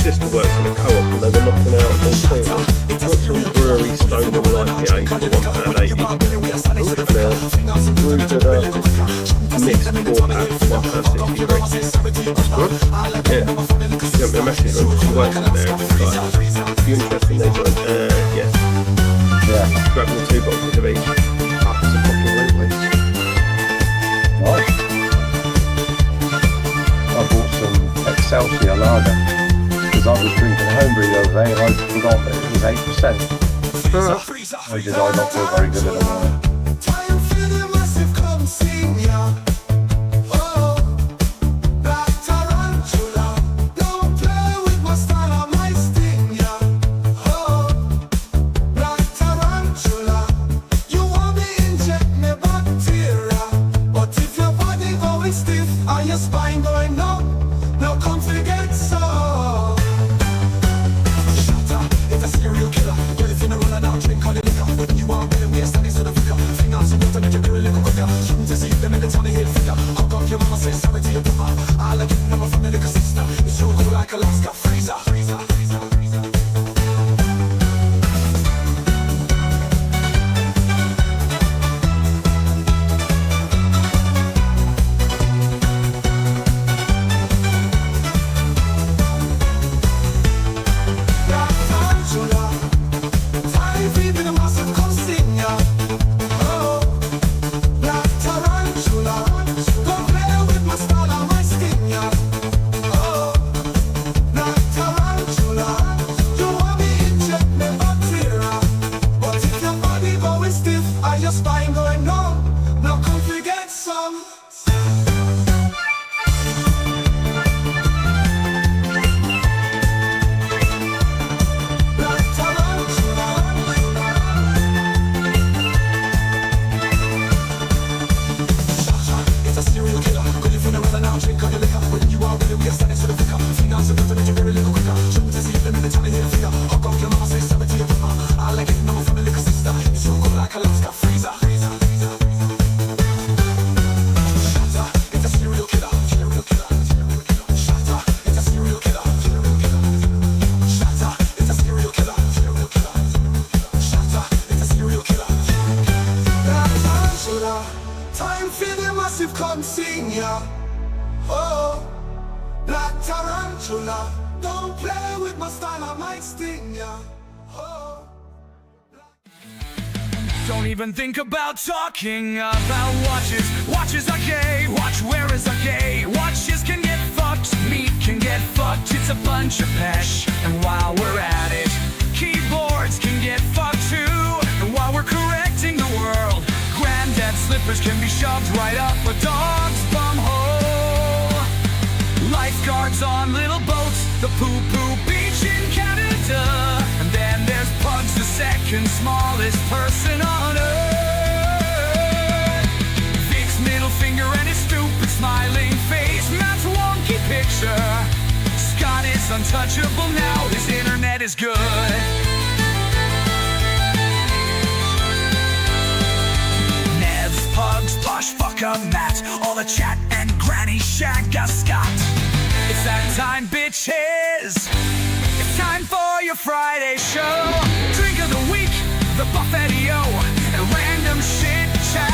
sister works in a co-op and they were knocking out all sorts of brewery Stonewall IPA for £1.80. Brewed at a mixed 4-pack for £1.63. Good. Yeah, she sent me a message when she works in there. Like, if you're interested in these ones, yeah. Grab me 2 boxes of each. Absolutely. Nice. I bought some Excelsior lager because I was drinking homebrew the other day and I forgot that it was 8%. Why did I not feel very good in the morning? Don't even think about talking about watches. Watches are gay, watch wearers are gay. Watches can get fucked, meat can get fucked. It's a bunch of pesh, and while we're at it, keyboards can get fucked too. And while we're correcting the world, granddad slippers can be shoved right up a dog's bum hole. Lifeguards on little boats, the poo-poo beach in Canada. And then there's Pugs, the second smallest person on earth. Vic's middle finger and his stupid smiling face, Matt's wonky picture. Scott is untouchable now, his internet is good. Nev's, Pugs, Plush, Fucker, Matt, all the chat and Granny Shagga Scott. It's that time, bitches. It's time for your Friday show. Drink of the week, the Buffet-O, and random shit chat.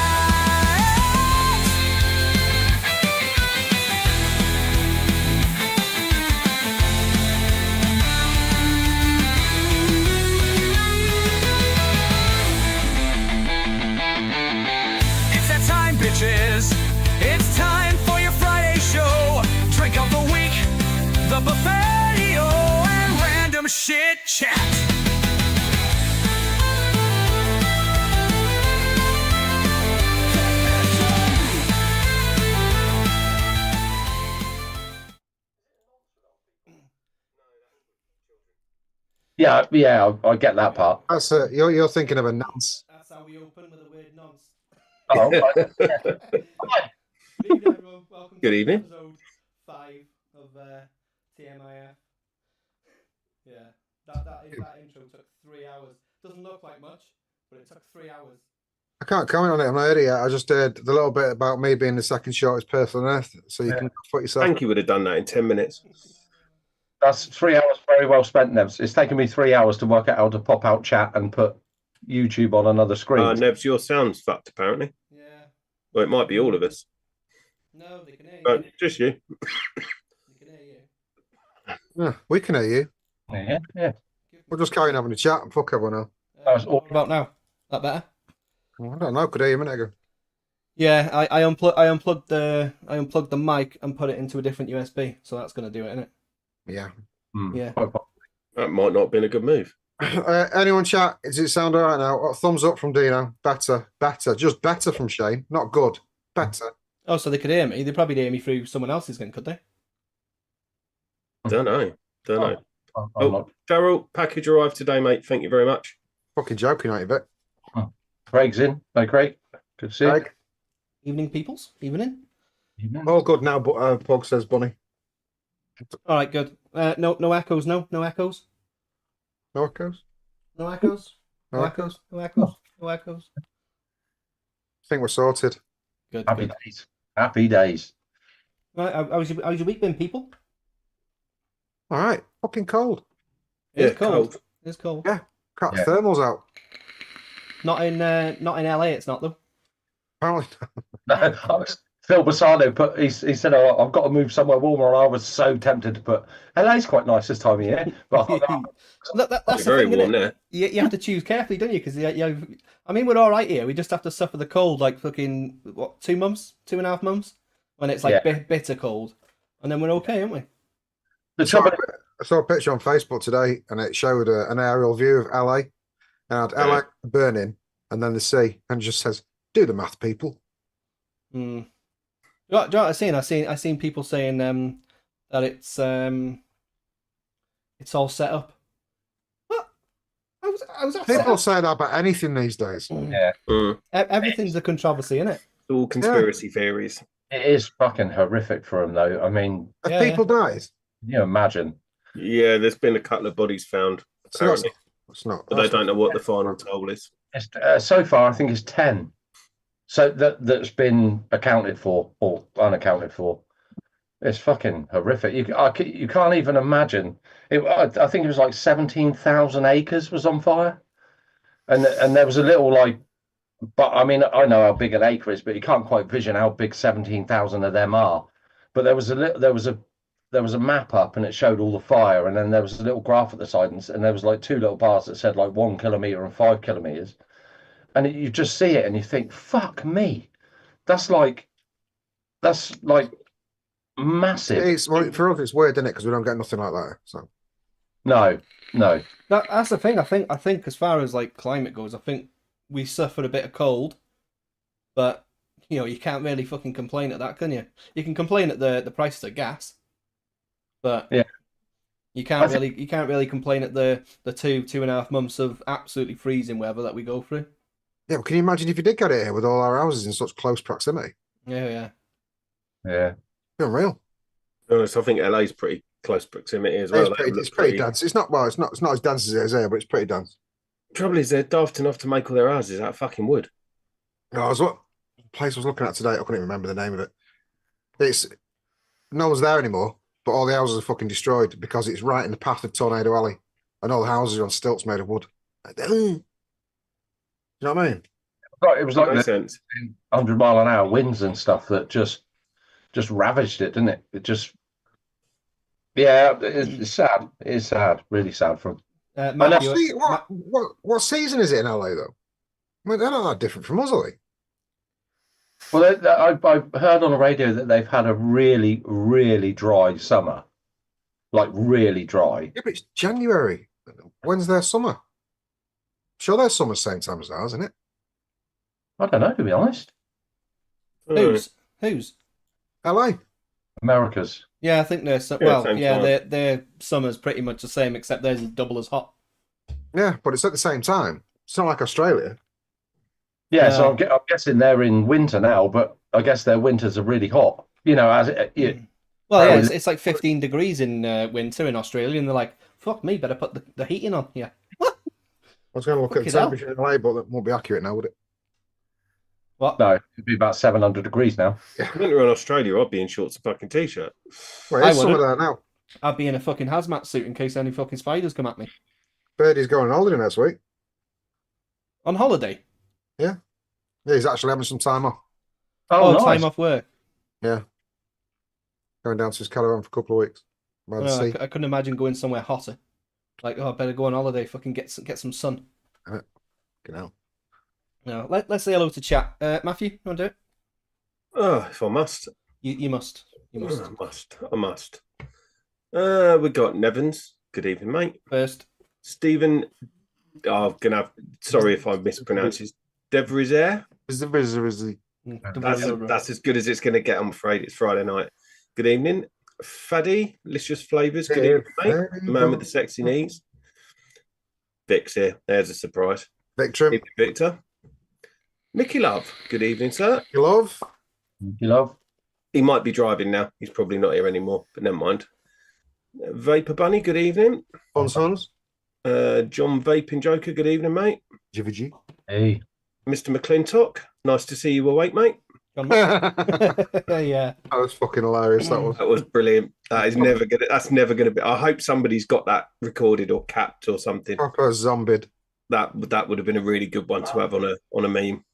It's that time, bitches. It's time for your Friday show. Drink of the week, the Buffet-O, and random shit chat. Yeah, I get that part. That's you're thinking of a nonce. That's how we open with a word nonce. Oh, Good evening, everyone. Welcome Good to evening. episode 5 of TMIF. Yeah, that intro took 3 hours. Doesn't look like much, but it took 3 hours. I can't comment on it. I'm not heard it yet. I just heard the little bit about me being the second shortest person on earth. So you can put yourself. Frankie would have done that in 10 minutes. that's 3 hours for very well spent, Nevs. It's taken me 3 hours to work out how to pop out chat and put YouTube on another screen. Nebs, your sound's fucked, apparently. Yeah. Well, it might be all of us. No, they can hear you. But just you. They can hear you. Yeah, we can hear you. Yeah. We'll just carry on having a chat and fuck everyone else. What about now? That better? I don't know. Could hear you a minute ago. Yeah, I unplugged the mic and put it into a different USB, so that's gonna do it, isn't it? Yeah. Yeah. That might not have been a good move. Anyone chat? Does it sound all right now? Oh, thumbs up from Dino. Better. Just better from Shane. Not good. Better. Oh, so they could hear me. They probably hear me through someone else's gun, could they? Don't know. Oh, Daryl, package arrived today, mate. Thank you very much. Fucking joking, ain't you, Vic? Craig's in. Hey, Craig. Good to see you. Craig? Evening, peoples. Evening. All good now, but Pog says Bunny. All right, good. No echoes. No echoes. No echoes? No echoes. No No echoes? echoes. No echoes. No echoes. I think we're sorted. Good. Happy Good. days. Happy days. Right, how's your week been, people? All right. Fucking cold. It's cold. It's cold. Yeah. Cut Yeah. thermals out. Not in LA. It's not though. Apparently. Phil Bassano he said, "Oh, I've got to move somewhere warmer," and I was so tempted to put. LA's quite nice this time of year, but I thought, That's It's the very thing, warm innit? there. You have to choose carefully, don't you? Because I mean, we're all right here. We just have to suffer the cold, like fucking what, 2 months, 2.5 months, when it's like bitter cold, and then we're okay, aren't we? the trouble. I saw a picture on Facebook today, and it showed an aerial view of LA, and had LA burning, and then the sea, and it just says, "Do the math, people." Hmm. Do you know what I've seen? I seen people saying that it's all set up. What? I was People say that about anything these days. Yeah, Everything's a controversy, isn't it? All conspiracy theories. it is fucking horrific for them, though. I mean, Have Yeah, people died? you imagine. Yeah, there's been a couple of bodies found, So that's, apparently, that's not. but they don't know what the final toll is. It's, so far, I think it's 10. So that's been accounted for or unaccounted for. It's fucking horrific. You can't even imagine. I think it was like 17,000 acres was on fire, and there was a little like. But I mean, I know how big an acre is, but you can't quite vision how big 17,000 of them are. But there was a map up, and it showed all the fire, and then there was a little graph at the side, and there was like 2 little bars that said like 1 kilometer and 5 kilometers. And you just see it and you think, fuck me. That's like massive. Well, for us, it's weird, isn't it? Because we don't get nothing like that. So No. That's the thing. I think as far as like climate goes, I think we suffer a bit of cold, but you can't really fucking complain at that, can you? You can complain at the prices of gas, but yeah, you can't really complain at the 2.5 months of absolutely freezing weather that we go through. yeah, but can you imagine if you did get it here with all our houses in such close proximity? Yeah. Yeah. It's unreal. To be honest, I think LA's pretty close proximity as well. It's pretty dense. It's not as dense as it is here, but it's pretty dense. Trouble is, they're daft enough to make all their houses out of fucking wood. No, the place I was looking at today, I couldn't even remember the name of it. It's no one's there anymore, but all the houses are fucking destroyed because it's right in the path of Tornado Alley, and all the houses are on stilts made of wood. You know what I mean? It was like That makes sense. 100 mile an hour winds and stuff that just ravaged it, didn't it? It just, it's sad. It is sad, really sad for them. Matthew, What season is it in LA though? I mean, they're not that different from us, are they? Well, I heard on the radio that they've had a really, really dry summer, like really dry. Yeah, but it's January. When's their summer? Sure, their summer's same time as ours, isn't it? I don't know, to be honest. who's? LA. America's. Yeah, I think same time. their summer's pretty much the same, except theirs is double as hot. Yeah, but it's at the same time. It's not like Australia. Yeah, so I'm guessing they're in winter now, but I guess their winters are really hot. Well, yeah, it's like 15 degrees in winter in Australia, and they're like, "Fuck me, better put the heating on." Yeah. I was going to look at the temperature in LA, but that won't be accurate now, would it? What? No, it'd be about 700 degrees now. If we were in Australia, I'd be in shorts and fucking t-shirt. Well, it's summer there now. I'd be in a fucking hazmat suit in case any fucking spiders come at me. Birdie's going on holiday next week. On holiday? Yeah, he's actually having some time off. Oh, nice. Time off work. Yeah. Going down to his caravan for a couple of weeks. By the sea. I couldn't imagine going somewhere hotter. Like, I better go on holiday, fucking get some sun. You know. No, let's say hello to chat. Matthew, you want to do it? Oh, if I must. You must. You must. I must. We got Nevans. Good evening, mate. First. Stephen. Oh, I'm gonna have. Sorry if I mispronounce his. Devrizaire. That's as good as it's going to get. I'm afraid it's Friday night. Good evening, Faddy. Licious Flavors. Good evening, mate. Man with the sexy knees. Vic's here. There's a surprise. Victor. Victor. Mickey Love. Good evening, sir. You love. You love. He might be driving now. He's probably not here anymore, but never mind. Vapor Bunny. Good evening. Sons. John Vaping Joker. Good evening, mate. GVG. Hey. Mr. McClintock. Nice to see you awake, mate. Yeah. That was fucking hilarious. That was. That was brilliant. That's never gonna be. I hope somebody's got that recorded or capped or something. Proper zombied. That would have been a really good one to have on a meme.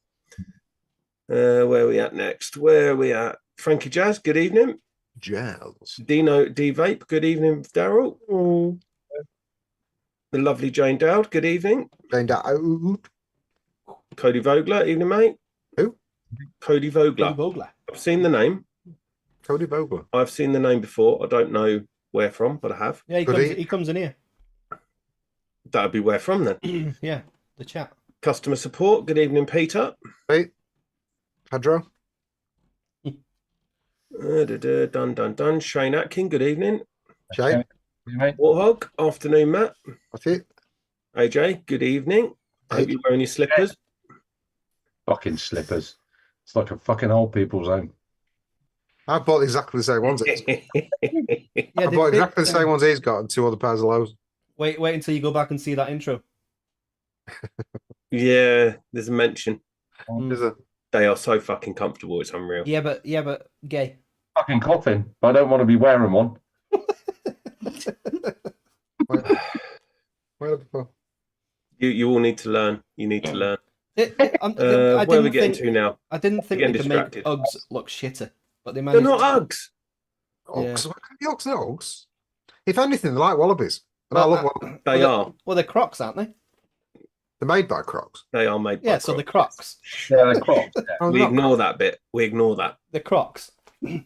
Where are we at next? Where are we at? Frankie Jazz, good evening. Jazz. Dino D Vape, good evening, Daryl. The lovely Jane Dowd, good evening. Jane Dowd. Cody Vogler, evening, mate. Who? Cody Vogler. I've seen the name. Cody Vogler. I've seen the name before. I don't know where from, but I have. Yeah, he comes in here. That would be where from then. Yeah, the chat. Customer support, good evening, Peter. Pete. Pedro. Done. Shane Atkin, good evening. Shane. Warthog, afternoon, Matt. That's it. AJ, good evening. I hope you're wearing your slippers. Fucking slippers. It's like a fucking old people's home. I bought exactly the same ones. Yeah, I bought exactly the same ones he's got and 2 other pairs of lows. Wait until you go back and see that intro. Yeah, there's a mention. Is it? They are so fucking comfortable. It's unreal. Yeah, but gay. Fucking coughing. But I don't want to be wearing one. Where the fuck? You all need to learn. You need to learn. Where are we getting to now? I didn't think they could make distracted. Uggs look shitter, but they They're managed. not Uggs. Oaks. The Oaks are Oaks. If anything, they're like Wallabies. And I love Wallabies. They are. Well, they're Crocs, aren't they? They're made by Crocs. They are made by Yeah, so Crocs. they're Crocs. Yeah, they're Crocs. Oh, We they're not ignore that bit. We ignore that. They're Crocs.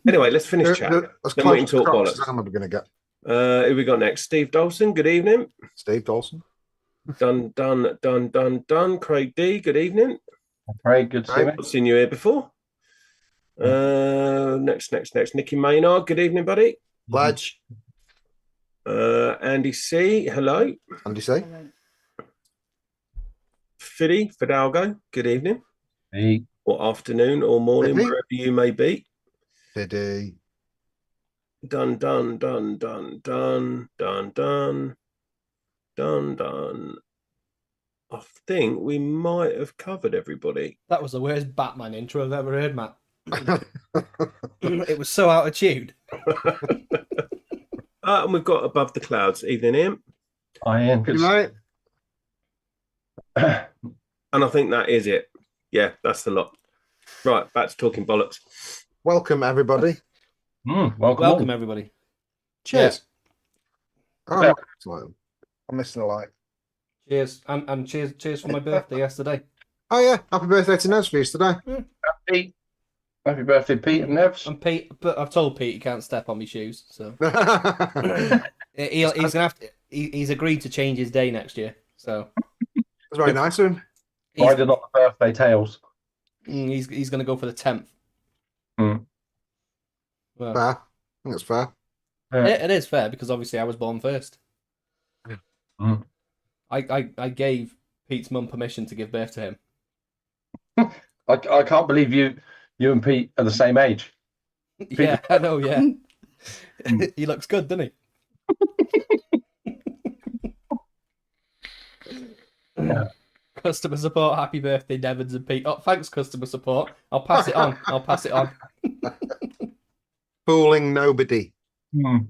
Anyway, let's finish chat. They're as Then we can close to talk Crocs bollocks. as I'm ever going to get. Who we got next? Steve Dawson, good evening. Steve Dawson. Done. Craig D, good evening. Very good to see me. I've seen you here before. Next. Nicky Maynard, good evening, buddy. Ledge. Andy C, hello. Andy say? Fidalgo, good evening. Hey. Or afternoon or morning, Fiddy. wherever you may be. Fiddy. Done. I think we might have covered everybody. That was the worst Batman intro I've ever heard, Matt. It was so out of tune. And we've got Above the Clouds. Evening, Ian. I am. Good night. And I think that is it. Yeah, that's the lot. Right, back to talking bollocks. Welcome, everybody. Welcome. Everybody. Cheers. Yeah. Oh, Yeah. I'm missing a light. Cheers. And cheers for my birthday yesterday. Oh, yeah. Happy birthday to Nez for yesterday. Pete. Happy birthday, Pete and Nevs. And Pete, but I've told Pete he can't step on my shoes, so That's he's gonna have to. He's agreed to change his day next year, so very nice of him. Riding on the birthday tails. He's gonna go for the 10th. Mm. Well, Fair. I think it's fair. it is fair because obviously I was born first. Mm. I gave Pete's mum permission to give birth to him. I can't believe you and Pete are the same age. Yeah, I know. Yeah, he looks good, doesn't he? Yeah. Customer support, happy birthday, Nevans and Pete. Oh, thanks, customer support. I'll pass it on. Fooling nobody. Mm.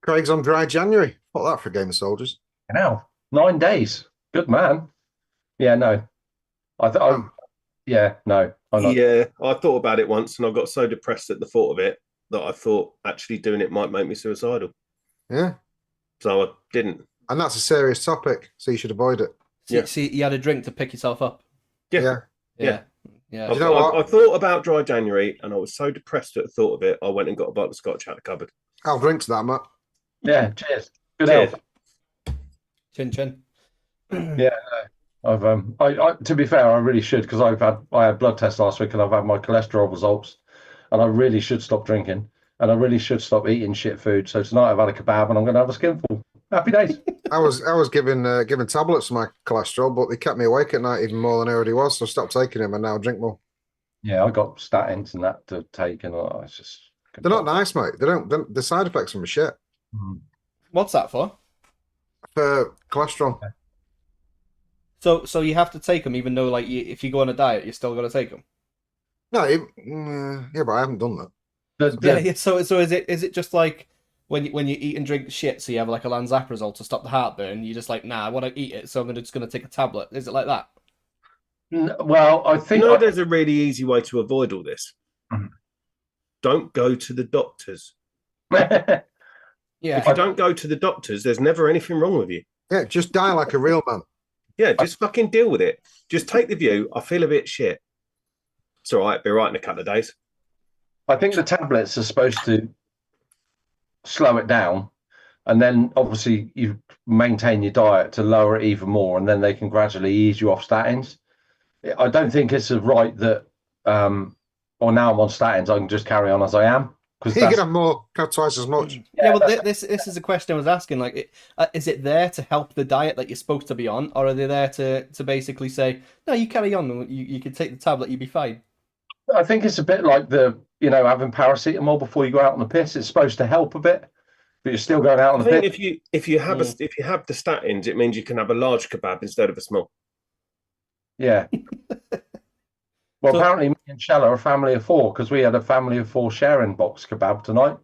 Craig's on dry January. What that for a game of soldiers? Now 9 days. Good man. Yeah, no. Yeah, no. I'm not. Yeah, I thought about it once, and I got so depressed at the thought of it that I thought actually doing it might make me suicidal. Yeah. So I didn't. And that's a serious topic, so you should avoid it. See, you had a drink to pick yourself up. Yeah. Yeah. I thought about dry January, and I was so depressed at the thought of it, I went and got a bottle of scotch out of the cupboard. I'll drink to that, Matt. Yeah, cheers. Good Cheers. health. Chin chin. Yeah, I've to be fair, I really should, because I had blood tests last week and I've had my cholesterol results, and I really should stop drinking, and I really should stop eating shit food. So tonight I've had a kebab and I'm going to have a skinful. Happy days. I was given tablets for my cholesterol, but they kept me awake at night even more than I already was. So I stopped taking them and now I drink more. Yeah, I got statins and that to take, and it's just. They're not nice, mate. The side effects from the shit. What's that for? For cholesterol. So you have to take them, even though if you go on a diet, you're still going to take them. No, yeah, but I haven't done that. Yeah. So is it just like when you eat and drink shit, so you have like a Lanzaprazole to stop the heartburn? You're just like, nah, I want to eat it, so I'm just going to take a tablet. Is it like that? Well, I think there's a really easy way to avoid all this. Don't go to the doctors. Yeah. If you don't go to the doctors, there's never anything wrong with you. Yeah, just die like a real man. Yeah, just fucking deal with it. Just take the view, I feel a bit shit. It's all right, be right in a couple of days. I think the tablets are supposed to slow it down, and then obviously you maintain your diet to lower it even more, and then they can gradually ease you off statins. I don't think it's right that, or now I'm on statins, I can just carry on as I am. You can have more, have twice as much. Yeah, well, this is a question I was asking. Like, is it there to help the diet that you're supposed to be on, or are they there to basically say, no, you carry on, you can take the tablet, you'll be fine? I think it's a bit like having paracetamol before you go out on the piss. It's supposed to help a bit, but you're still going out on the piss. If you have the statins, it means you can have a large kebab instead of a small. Yeah. Well, apparently me and Shella are a family of four, because we had a family of four sharing box kebab tonight.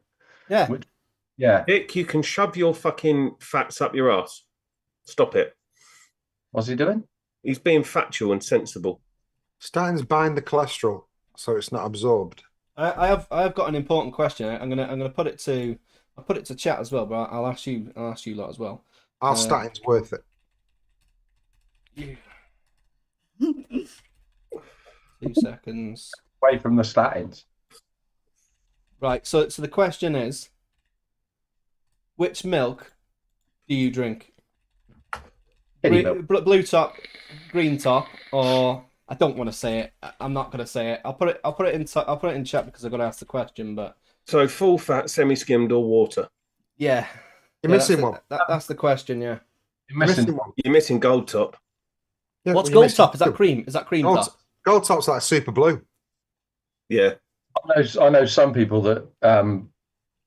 Yeah. Yeah. Dick, you can shove your fucking fats up your ass. Stop it. What's he doing? He's being factual and sensible. Statins bind the cholesterol, so it's not absorbed. I have got an important question. I'm gonna put it to chat as well, but I'll ask you lot as well. Are statins worth it? Yeah. 2 seconds. Away from the statins. Right. So the question is, which milk do you drink? Blue top, green top, or I don't want to say it. I'm not going to say it. I'll put it in chat because I've got to ask the question. But so full fat, semi-skimmed, or water? Yeah. You're missing one. That's the question. Yeah. You're missing gold top. Yeah, what's gold top? Is that cream? Is that cream top? Gold top's like super blue. Yeah. I know some people that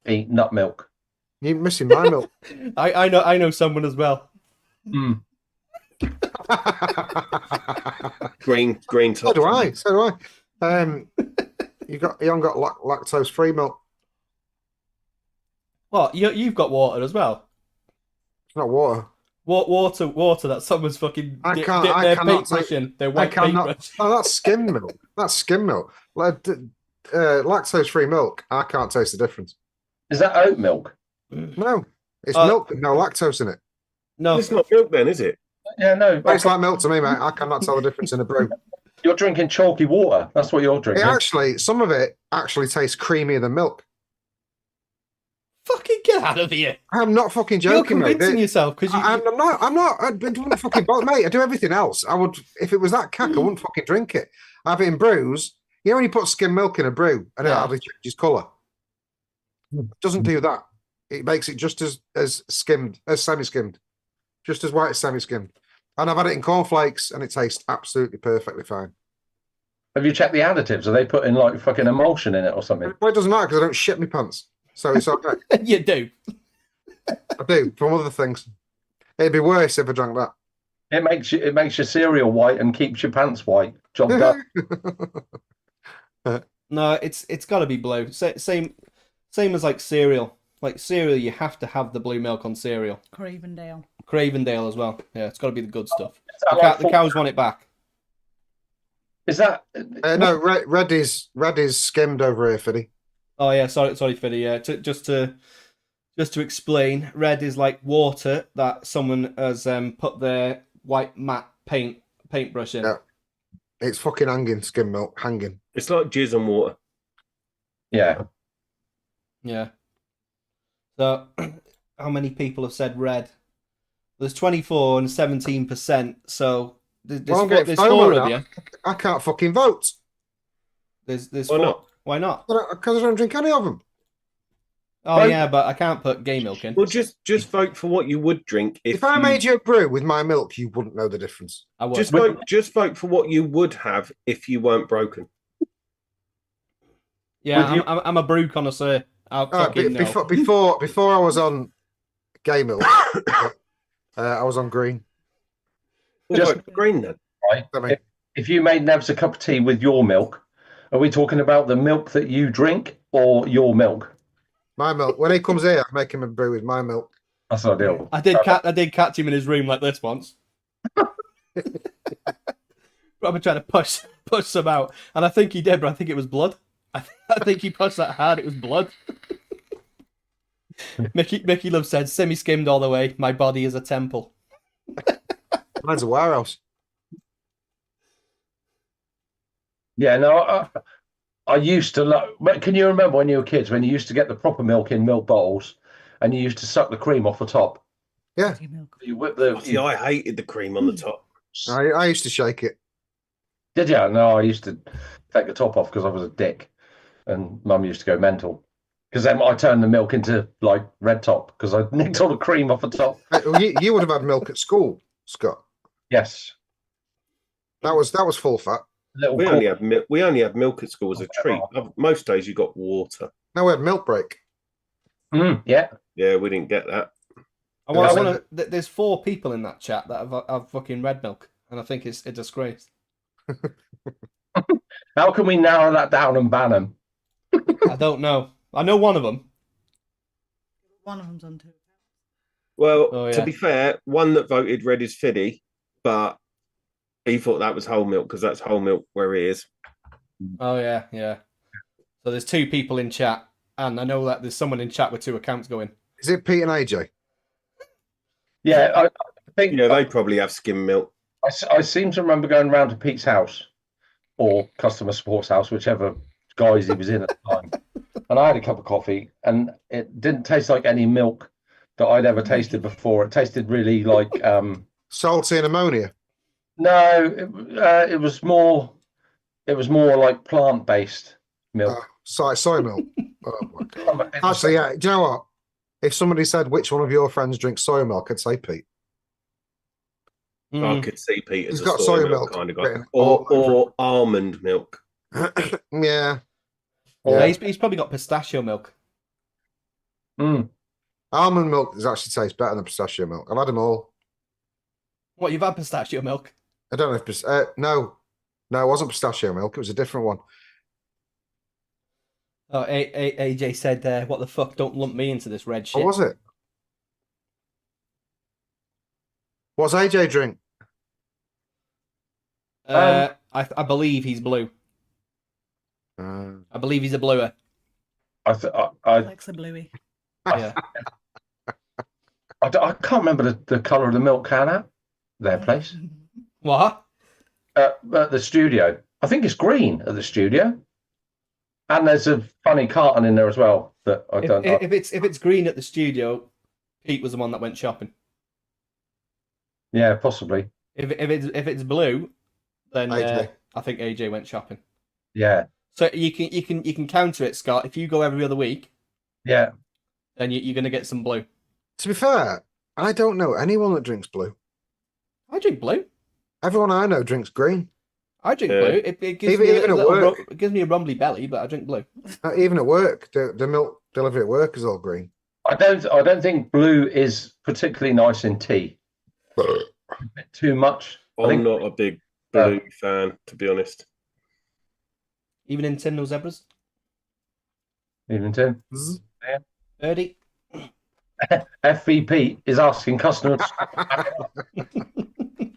eat nut milk. You're missing my milk. I know someone as well. Green top. So do I. You haven't got lactose free milk. What? You've got water as well. It's not water. Water that someone's fucking I cannot take their white paintbrush. Oh, that's skim milk. That's skim milk. Lactose free milk. I can't taste the difference. Is that oat milk? No, it's milk with no lactose in it. No, it's not milk then, is it? Yeah, no. It's like milk to me, mate. I cannot tell the difference in a brew. You're drinking chalky water. That's what you're drinking. Some of it actually tastes creamier than milk. Fucking get out of here! I'm not fucking joking, You're convincing yourself because I'm not. I don't fucking bother, mate. I do everything else. I would, if it was that cack, I wouldn't fucking drink it. I have it in brews. You know when you put skim milk in a brew and it hardly changes colour? It doesn't do that. It makes it just as skimmed, as semi-skimmed, just as white as semi-skimmed. And I've had it in cornflakes, and it tastes absolutely perfectly fine. Have you checked the additives? Are they putting like fucking emulsion in it or something? Well, it doesn't matter because I don't shit my pants, so it's okay. You do. I do from other things. It'd be worse if I drank that. It makes your cereal white and keeps your pants white. Job done. No, it's got to be blue. Same as like cereal. like cereal, you have to have the blue milk on cereal. Cravendale as well. Yeah, it's got to be the good stuff. The cows want it back. Is that No, red is skimmed over here, Fiddy. Oh yeah, sorry, Fiddy. Yeah, just to explain, red is like water that someone has put their white matte paintbrush in. Yeah. It's fucking hanging, skim milk, hanging. It's like jizz and water. Yeah. Yeah. So, how many people have said red? There's 24 and 17%. So there's four of you. I can't fucking vote. There's Why four. not? Why not? Because I don't drink any of them. Oh yeah, but I can't put gay milk in. Well, just vote for what you would drink if I made you a brew with my milk, you wouldn't know the difference. I would. Just vote for what you would have if you weren't broken. Yeah, I'm a brew connoisseur. Before I was on gay milk, I was on green. Just green then. Right. If you made Nevs a cup of tea with your milk, are we talking about the milk that you drink or your milk? My milk. When he comes here, I make him a brew with my milk. That's ideal. I did catch him in his room like this once. Probably trying to push some out, and I think he did, but I think it was blood. I think he pushed that hard. It was blood. Mickey Love said, "Semi-skimmed all the way. My body is a temple." Mine's a warehouse. Yeah, no, I used to love. Can you remember when you were kids when you used to get the proper milk in milk bottles, and you used to suck the cream off the top? Yeah. You whip the. See, I hated the cream on the top. I used to shake it. Did you? No, I used to take the top off because I was a dick, and Mum used to go mental. Because then I turned the milk into like red top because I nicked all the cream off the top. You would have had milk at school, Scott. Yes. That was full fat. We only had milk at school as a treat. Most days you got water. No, we had milk break. Yeah. Yeah, we didn't get that. There's 4 people in that chat that have fucking red milk, and I think it's a disgrace. How can we narrow that down and ban them? I don't know. I know one of them. One of them's on 2. Well, to be fair, one that voted red is Fiddy, but he thought that was whole milk because that's whole milk where it is. Oh yeah. So there's 2 people in chat, and I know that there's someone in chat with 2 accounts going. Is it Pete and AJ? Yeah, I think. Yeah, they probably have skim milk. I seem to remember going round to Pete's house or customer support's house, whichever guise he was in at the time. And I had a cup of coffee, and it didn't taste like any milk that I'd ever tasted before. It tasted really like salty and ammonia. No, it was more like plant-based milk. Soy milk. Oh my god! Actually, yeah. Do you know what? If somebody said which one of your friends drinks soy milk, I'd say Pete. I could see Pete as He's got soy milk kind of guy, or almond milk. Yeah. Yeah, he's probably got pistachio milk. Almond milk actually tastes better than pistachio milk. I've had them all. What, you've had pistachio milk? I don't know if no, it wasn't pistachio milk. It was a different one. Oh, AJ said, "What the fuck? Don't lump me into this red shit." What was it? What's AJ drink? I believe he's blue. I believe he's a bluer. I Likes a bluey. Yeah. I can't remember the colour of the milk can at their place. What? At the studio. I think it's green at the studio. And there's a funny carton in there as well that I don't know. If it's green at the studio, Pete was the one that went shopping. Yeah, possibly. If it's blue, then AJ. I think AJ went shopping. Yeah. So you can counter it, Scott. If you go every other week, yeah, then you're gonna get some blue. To be fair, I don't know anyone that drinks blue. I drink blue. Everyone I know drinks green. I drink blue. It gives me it gives me a rumbly belly, but I drink blue. Even at work, the milk delivery at work is all green. I don't think blue is particularly nice in tea. A bit too much. I'm not a big blue fan, to be honest. Even in tin, no zebras. Even tin. Birdie. FVP is asking customers.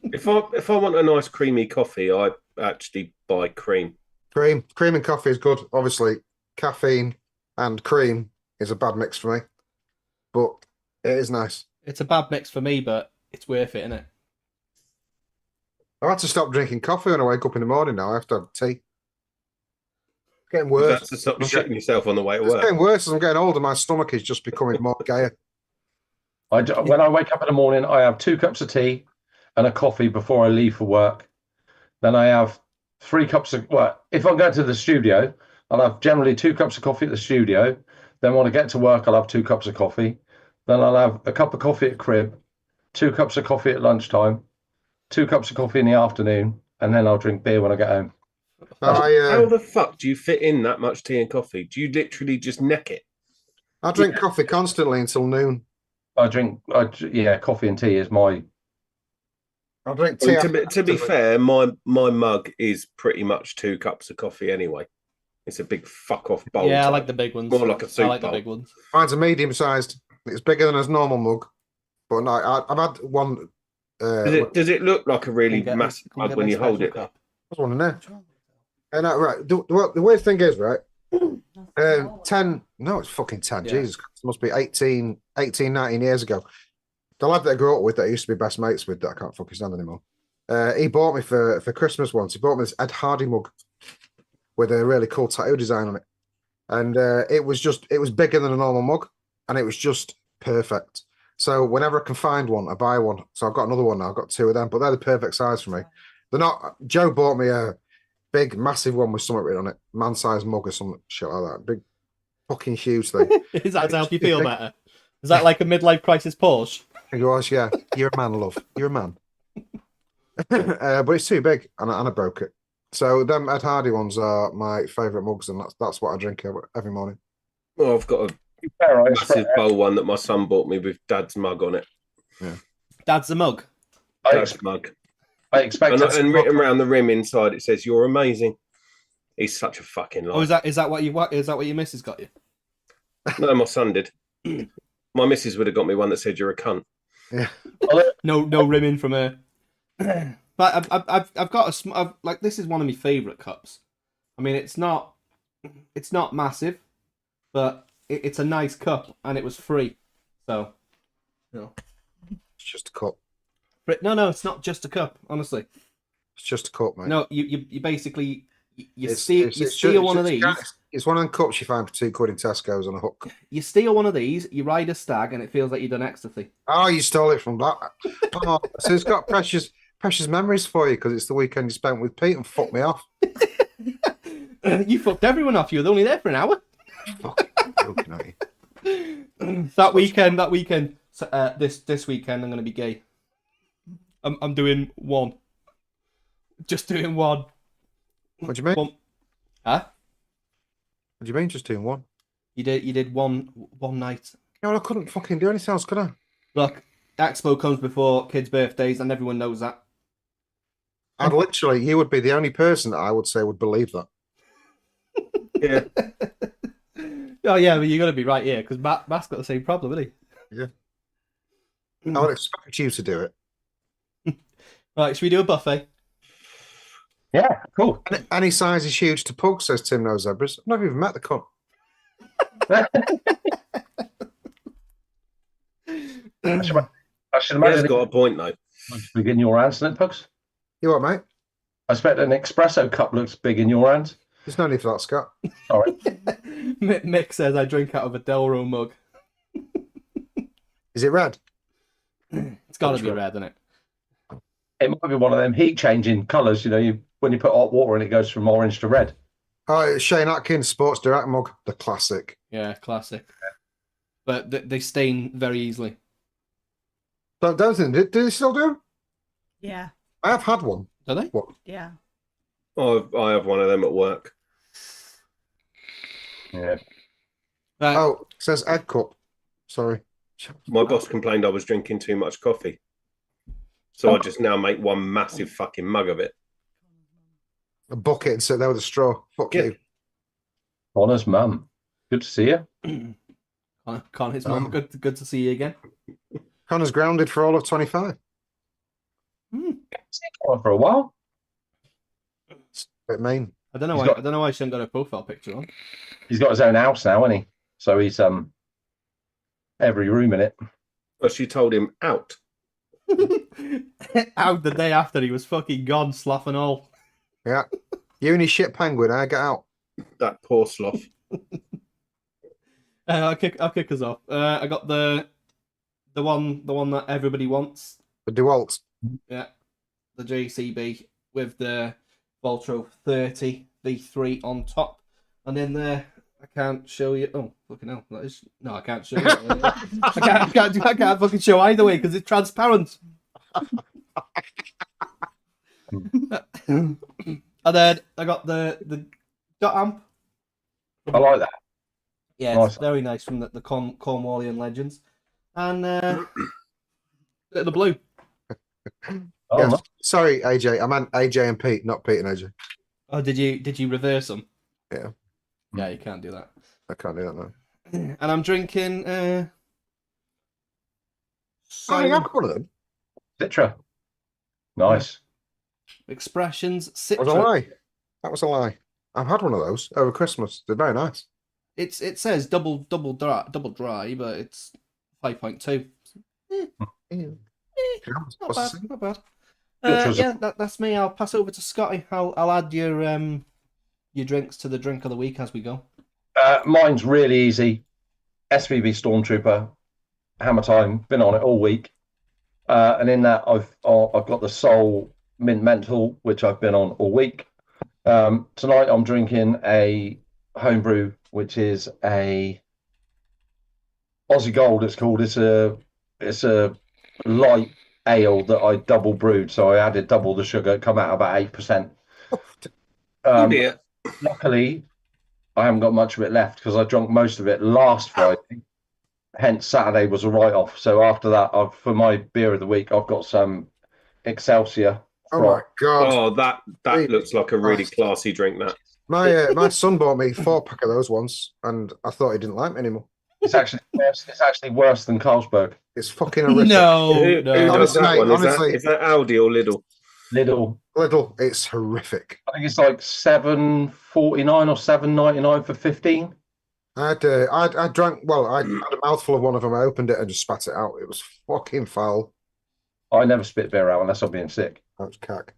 If I want a nice creamy coffee, I actually buy cream. Cream and coffee is good. Obviously, caffeine and cream is a bad mix for me, but it is nice. It's a bad mix for me, but it's worth it, isn't it? I had to stop drinking coffee when I wake up in the morning now. I have to have tea. It's getting worse. That's to stop shitting yourself on the way to It's work. getting worse as I'm getting older. My stomach is just becoming more gayer. When I wake up in the morning, I have 2 cups of tea and a coffee before I leave for work. Then I have 3 cups of, well, if I'm going to the studio, I'll have generally 2 cups of coffee at the studio. Then when I get to work, I'll have 2 cups of coffee. Then I'll have a cup of coffee at crib, 2 cups of coffee at lunchtime, 2 cups of coffee in the afternoon, and then I'll drink beer when I get home. How the fuck do you fit in that much tea and coffee? Do you literally just neck it? I drink coffee constantly until noon. Coffee and tea is my. I drink tea. To be fair, my mug is pretty much 2 cups of coffee anyway. It's a big fuck off bowl. Yeah, I type. like the big ones. More like a soup I like bowl. the big ones. Mine's a medium sized. It's bigger than a normal mug, but no, I've had one. Does it look like a really massive mug when you hold it? I was wondering there. And right, the weird thing is, right? 10. No, it's fucking 10. Yeah. Jesus, it must be 18, 19 years ago. The lad that I grew up with, that I used to be best mates with, that I can't fucking stand anymore. He bought me for Christmas once. He bought me this Ed Hardy mug with a really cool tattoo design on it, and it was bigger than a normal mug, and it was just perfect. So whenever I can find one, I buy one. So I've got another one now. I've got 2 of them, but they're the perfect size for me. They're not. Joe bought me a big, massive one with something written on it, man-sized mug or something shit like that. Big, fucking huge thing. Is that to help you feel better? Is that like a midlife crisis Porsche? He goes, yeah, you're a man, love. You're a man. But it's too big, and I broke it. So them Ed Hardy ones are my favourite mugs, and that's what I drink every morning. Well, I've got a massive bowl one that my son bought me with Dad's mug on it. Yeah, Dad's the mug. Dad's mug. I expect and written around the rim inside it says "You're amazing." He's such a fucking liar. Oh, is that what your missus got you? No, my son did. My missus would have got me one that said "You're a cunt." yeah. No rimming from her. But I've got like this is one of my favourite cups. I mean, it's not massive, but it's a nice cup, and it was free. So, It's just a cup. No, it's not just a cup. Honestly, It's just a cup, mate. no. You basically you It's steal one of these. It's one of them cups you find for £2 in Tesco's on a hook. You steal one of these. You ride a stag, and it feels like you've done ecstasy. Oh, you stole it from that. Oh, so it's got precious memories for you because it's the weekend you spent with Pete and fucked me off. You fucked everyone off. You were only there for an hour. Fucking joking at you. That weekend. This weekend, I'm going to be gay. I'm doing one. Just doing one. What do you mean? One. Huh? What do you mean just doing one? You did one night. No, I couldn't fucking do anything else, could I? Look, Expo comes before kids' birthdays, and everyone knows that. And literally, you would be the only person that I would say would believe that. Yeah. Oh yeah, but you got to be right here because Matt's got the same problem, isn't he? Yeah. I would expect you to do it. Right, should we do a buffet? Yeah, cool. Any size is huge to pug, says Tim No Zebras. I've never even met the cunt. I should He's imagine got a point though. looks big in your hands, doesn't it, Pugs? You what, mate? I expect an espresso cup looks big in your hands. There's no need for that, Scott. All right. Mick says I drink out of a Delro mug. Is it red? It's got to be red, isn't it? It might be one of them heat changing colours. You know, when you put hot water in, it goes from orange to red. Oh, it's Shane Atkins Sports Direct mug, the classic. Yeah, classic. But they stain very easily. Don't think. Do they still do them? Yeah. I have had one. Do they? What? Yeah. Oh, I have one of them at work. Yeah. Oh, it says egg cup. Sorry. My boss complained I was drinking too much coffee. So I just now make one massive fucking mug of it. A bucket and sit there with a straw. Fuck Yeah. you. Connor's mum. Good to see you. Connor, it's Mum. Good to see you again. Connor's grounded for all of 25. For a while. It's a bit mean. I don't know why. I don't know why she hasn't got a profile picture on. He's got his own house now, hasn't he? So he's every room in it. Well, she told him out. Out the day after he was fucking gone, slough and all. Yeah. You and your shit penguin, I get out. That poor sloth. I'll kick us off. I got the one that everybody wants. The DeWalt. Yeah, the JCB with the Voltro 30 V3 on top, and in there I can't show you. Oh, fucking hell! That is no, I can't show you. I can't fucking show either way because it's transparent. And then I got the dot amp. I like that. Yeah, Nice. it's very nice from the Cornwallian legends, and the blue. Oh, Yes. no. Sorry, AJ. I meant AJ and Pete, not Pete and AJ. Oh, did you reverse them? Yeah. Yeah, you can't do that. I can't do that now. And I'm drinking. I Simon have one of them. Citra. Nice. Expressions That was a Citra. lie. That was a lie. I've had one of those over Christmas. They're very nice. It says double dry, but it's 5.2. Not bad, not bad. Yeah, that's me. I'll pass over to Scotty. I'll add your drinks to the drink of the week as we go. Mine's really easy. SVB Stormtrooper, Hammer Time. Been on it all week, and in that I've got the Soul Mint Mental, which I've been on all week. Tonight I'm drinking a homebrew, which is a Aussie Gold. It's called. It's a light ale that I double brewed, so I added double the sugar. Come out about 8%. Luckily, I haven't got much of it left because I drank most of it last Friday. Hence, Saturday was a write-off. So after that, for my beer of the week, I've got some Excelsior. Oh my god! Oh, that looks like a really classy drink. That My son bought me 4-pack of those once, and I thought he didn't like me anymore. It's actually worse than Carlsberg. It's fucking horrific. who does Honestly, that one? honestly. Is that Aldi or Lidl? Lidl. It's horrific. I think it's like $7.49 or $7.99 for 15. I drank. Well, I had a mouthful of one of them. I opened it and just spat it out. It was fucking foul. I never spit beer out unless I'm being sick. That's cack.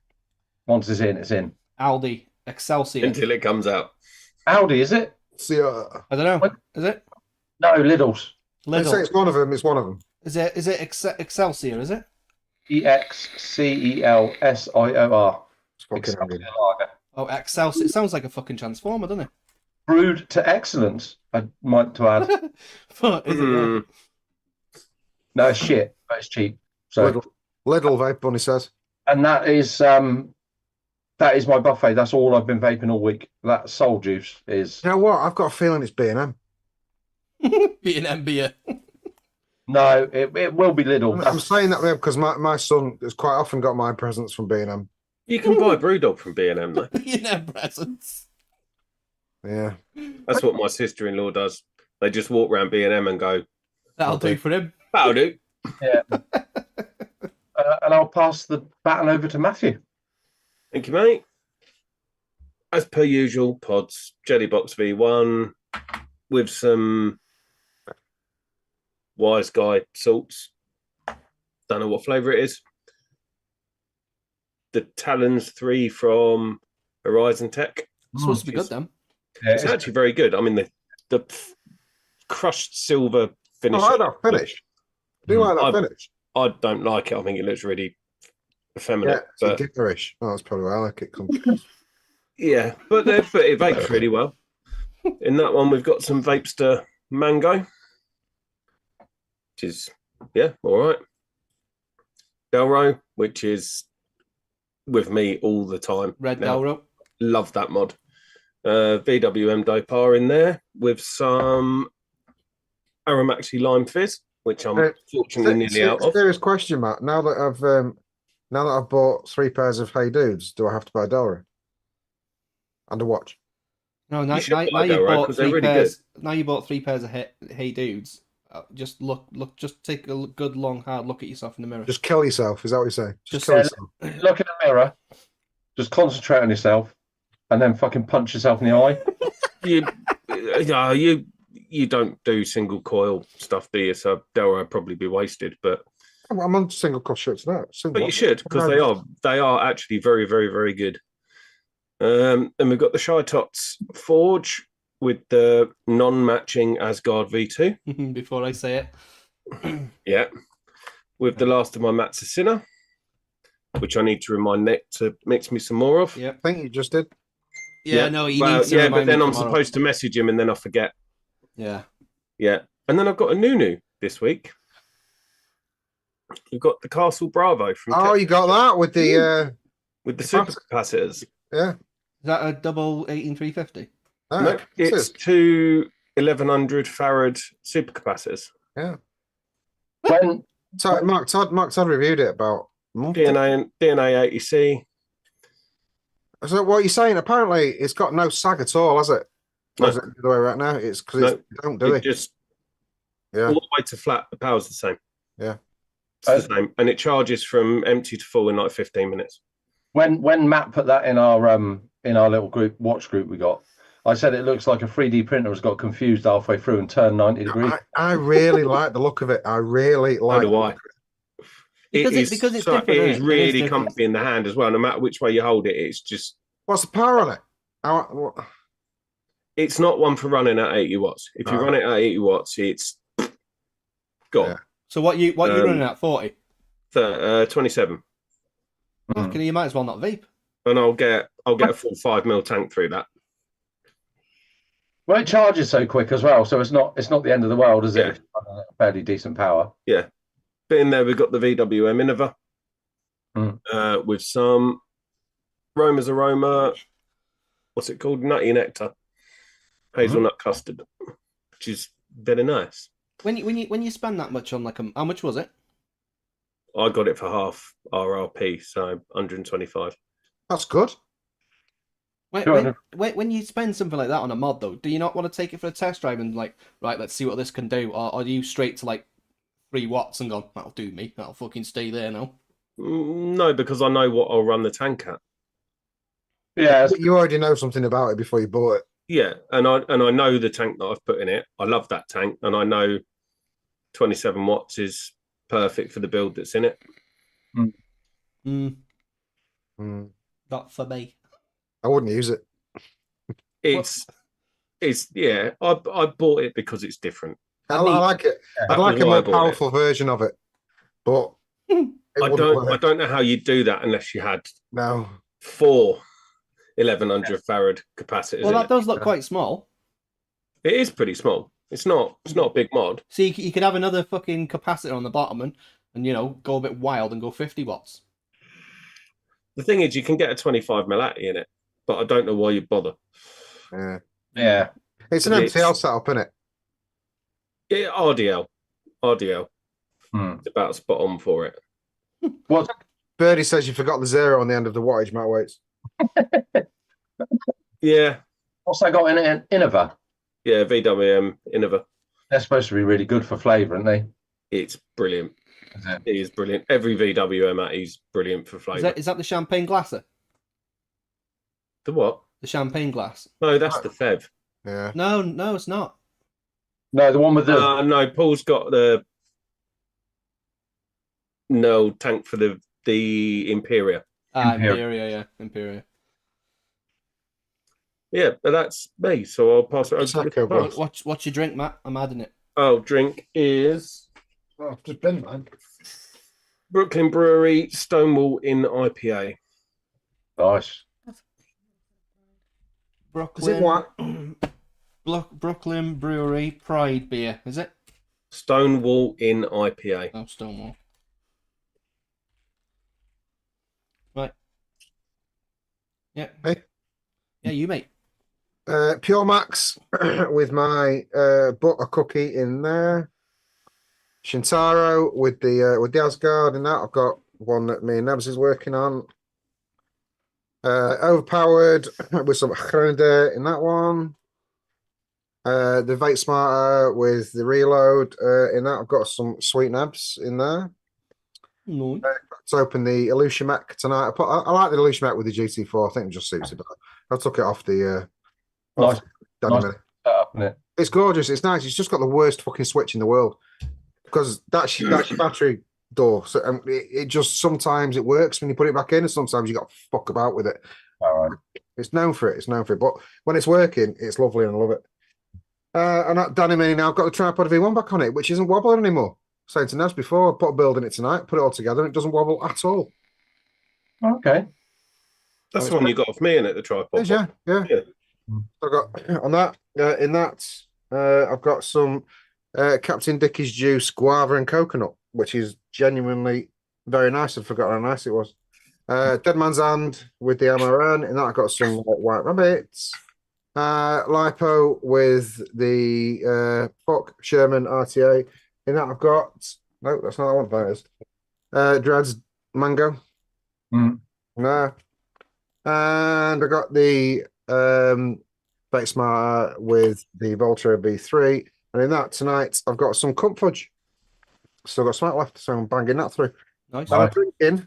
Once it's in, it's in. Aldi Excelsior. Until it comes out. Aldi, is it? See, I don't know. What? Is it No, Lidl's. Lidl? it's one of them. It's one of them. Is it Excelsior? Is it? Excelsior. It's fucking Excelsior hanging. lager. Oh, Excelsior. It sounds like a fucking transformer, doesn't it? Brewed to excellence, I might to add. But is it? No, it's shit, but it's cheap. So, Lidl vape bunny says. and that is my buffet. That's all I've been vaping all week. That Soul Juice is. You know what? I've got a feeling it's B&M. B&M beer. No, it will be Lidl. I'm saying that because my son has quite often got my presents from B&M. You can buy Brewdog from B&M though. B&M presents. Yeah. That's what my sister-in-law does. They just walk around B&M and go, That'll do for him. that'll do. Yeah. And I'll pass the baton over to Matthew. Thank you, mate. As per usual, pods, Jelly Box V1 with some Wise Guy salts. Don't know what flavour it is. The Talons 3 from Horizon Tech. It's supposed to be good then. Yeah, It's actually very good. I mean, the crushed silver finish. I like that finish. Do you like that finish? I don't like it. I think it looks really effeminate. Yeah, but it's giggerish. Oh, that's probably why I like it. yeah, but it vapes really well. In that one, we've got some Vapester Mango, which is, yeah, all right. Delro, which is with me all the time. Red now. Delro. Love that mod. VWM Dopar in there with some Aramaxi Lime Fizz, which I'm fortunately nearly out of. Serious question, Matt. Now that I've bought 3 pairs of Hey Dudes, do I have to buy a Delray and a watch? No, now, You should now, buy now you Delray, bought 'cause they're three really pairs. Now you bought 3 pairs of Hey Dudes. Just look. Just take a good, long, hard look at yourself in the mirror. Just kill yourself. Is that what you're saying? Just Kill yourself. Look in the mirror, just concentrate on yourself, and then fucking punch yourself in the eye. You don't do single coil stuff, do you? So Delray would probably be wasted, but I'm on single coil shirts now. but you should, because they are actually very, very, very good. And we've got the Shy Tots Forge with the non-matching Asgard V2. Before I say it. Yeah. With the last of my Mats Sinner, which I need to remind Nick to mix me some more of. Yep. I think you just did. Yeah, no, he needs to remind but then me I'm tomorrow. supposed to message him and then I forget. Yeah. Yeah. And then I've got a Nunu this week. We've got the Castle Bravo from Oh, you got that with the super capacitors. yeah. Is that a double 18350? Oh, No, it's 2 1100 farad super capacitors. yeah. When So Mark Todd reviewed it about a month ago. DNA 80C. So what are you saying? Apparently, it's got no sag at all, has it? No. Or is it the other way right now? It's because No, they don't do It it. just Yeah. all the way to flat, the power's the same. Yeah. It's the same. And it charges from empty to full in like 15 minutes. when Matt put that in our little watch group we got, I said it looks like a 3D printer has got confused halfway through and turned 90 degrees. I really like the look of it. I really like So do I. Because it's different, It isn't is it? It really is different. comfy in the hand as well. No matter which way you hold it, it's just. What's the power on it? It's not one for running at 80 watts. If you run it at 80 watts, it's gone. Yeah. So what you running at 40? 27. Fucking, you might as well not vape. And I'll get a full 5 mil tank through that. Well, it charges so quick as well, so it's not the end of the world, is it? Yeah. It's fairly decent power. Yeah. But in there, we've got the VWM Innova with some Roma's Aroma. What's it called? Nutty Nectar. Hazelnut custard, which is very nice. When you spend that much on how much was it? I got it for half RRP, so 125. That's good. When you spend something like that on a mod, though, do you not want to take it for a test drive and right, let's see what this can do? Or are you straight to 3 watts and go, that'll do me, that'll fucking stay there now? No, because I know what I'll run the tank at. Yeah. You already know something about it before you bought it. Yeah, and I know the tank that I've put in it. I love that tank, and I know 27 watts is perfect for the build that's in it. Not for me. I wouldn't use it. It's yeah. I bought it because it's different. I like it. I'd like a more powerful version of it, but I don't know how you do that unless you had 4 1100 farad capacitors. Well, that does look quite small. It is pretty small. It's not a big mod. So you could have another fucking capacitor on the bottom and go a bit wild and go 50 watts. The thing is, you can get a 25 mil Atty in it, but I don't know why you bother. Yeah. It's an MTL setup, isn't it? Yeah, RDL. It's about spot on for it. What? Birdie says you forgot the 0 on the end of the wattage, Matt Waits. Yeah. What's that got in it? Innova? Yeah, VWM Innova. They're supposed to be really good for flavour, aren't they? It's brilliant. It is brilliant. Every VWM Atty is brilliant for flavour. Is that the champagne glasser? The what? The champagne glass? No, that's the Fev. Yeah. No, it's not. No, the one with the... no, Paul's got the tank for the Imperia. Imperia, yeah. Imperia. Yeah, but that's me, so I'll pass it over to the What's your drink, Matt? I'm adding it. Oh, drink is... Oh, I've just been, man. Brooklyn Brewery Stonewall in IPA. Nice. Brooklyn, Is it what? Brooklyn Brewery Pride beer, is it? Stonewall in IPA. Oh, Stonewall. Right. Yeah. Hey. Yeah, you mate. Pure Max with my butter cookie in there. Shintaro with the Asgard and that. I've got one that me and Nevans is working on. Overpowered with some Grenadier in that one. The Vape Smarter with the reload in that. I've got some sweet nabs in there. No. Let's open the Illusion Mech tonight. I like the Illusion Mech with the GT4. I think it just suits it better. I took it off the Nice. Danny Nice setup, isn't it? It's gorgeous. It's nice. It's just got the worst fucking switch in the world because that's your battery door. So it just sometimes it works when you put it back in, and sometimes you got to fuck about with it. All right. It's known for it. It's known for it. But when it's working, it's lovely and I love it. And that Danny Mini now, I've got the tripod V1 back on it, which isn't wobbling anymore. Saying to Naz before, I put a build in it tonight, put it all together, and it doesn't wobble at all. Okay. That's the one you got off me, innit? The tripod. Yeah. Yeah. I got on that. In that, I've got some Captain Dickie's Juice Guava and Coconut, which is genuinely very nice. I forgot how nice it was. Dead Man's Hand with the MRN. In that, I've got some White Rabbits. Lipo with the Fuck Sherman RTA. In that, I've got no, that's not what that is. Dreads Mango. No. And I got the Vape Smarter with the Voltra B3. And in that tonight, I've got some Comp Fudge. Still got some left, so I'm banging that through. Nice. I'm drinking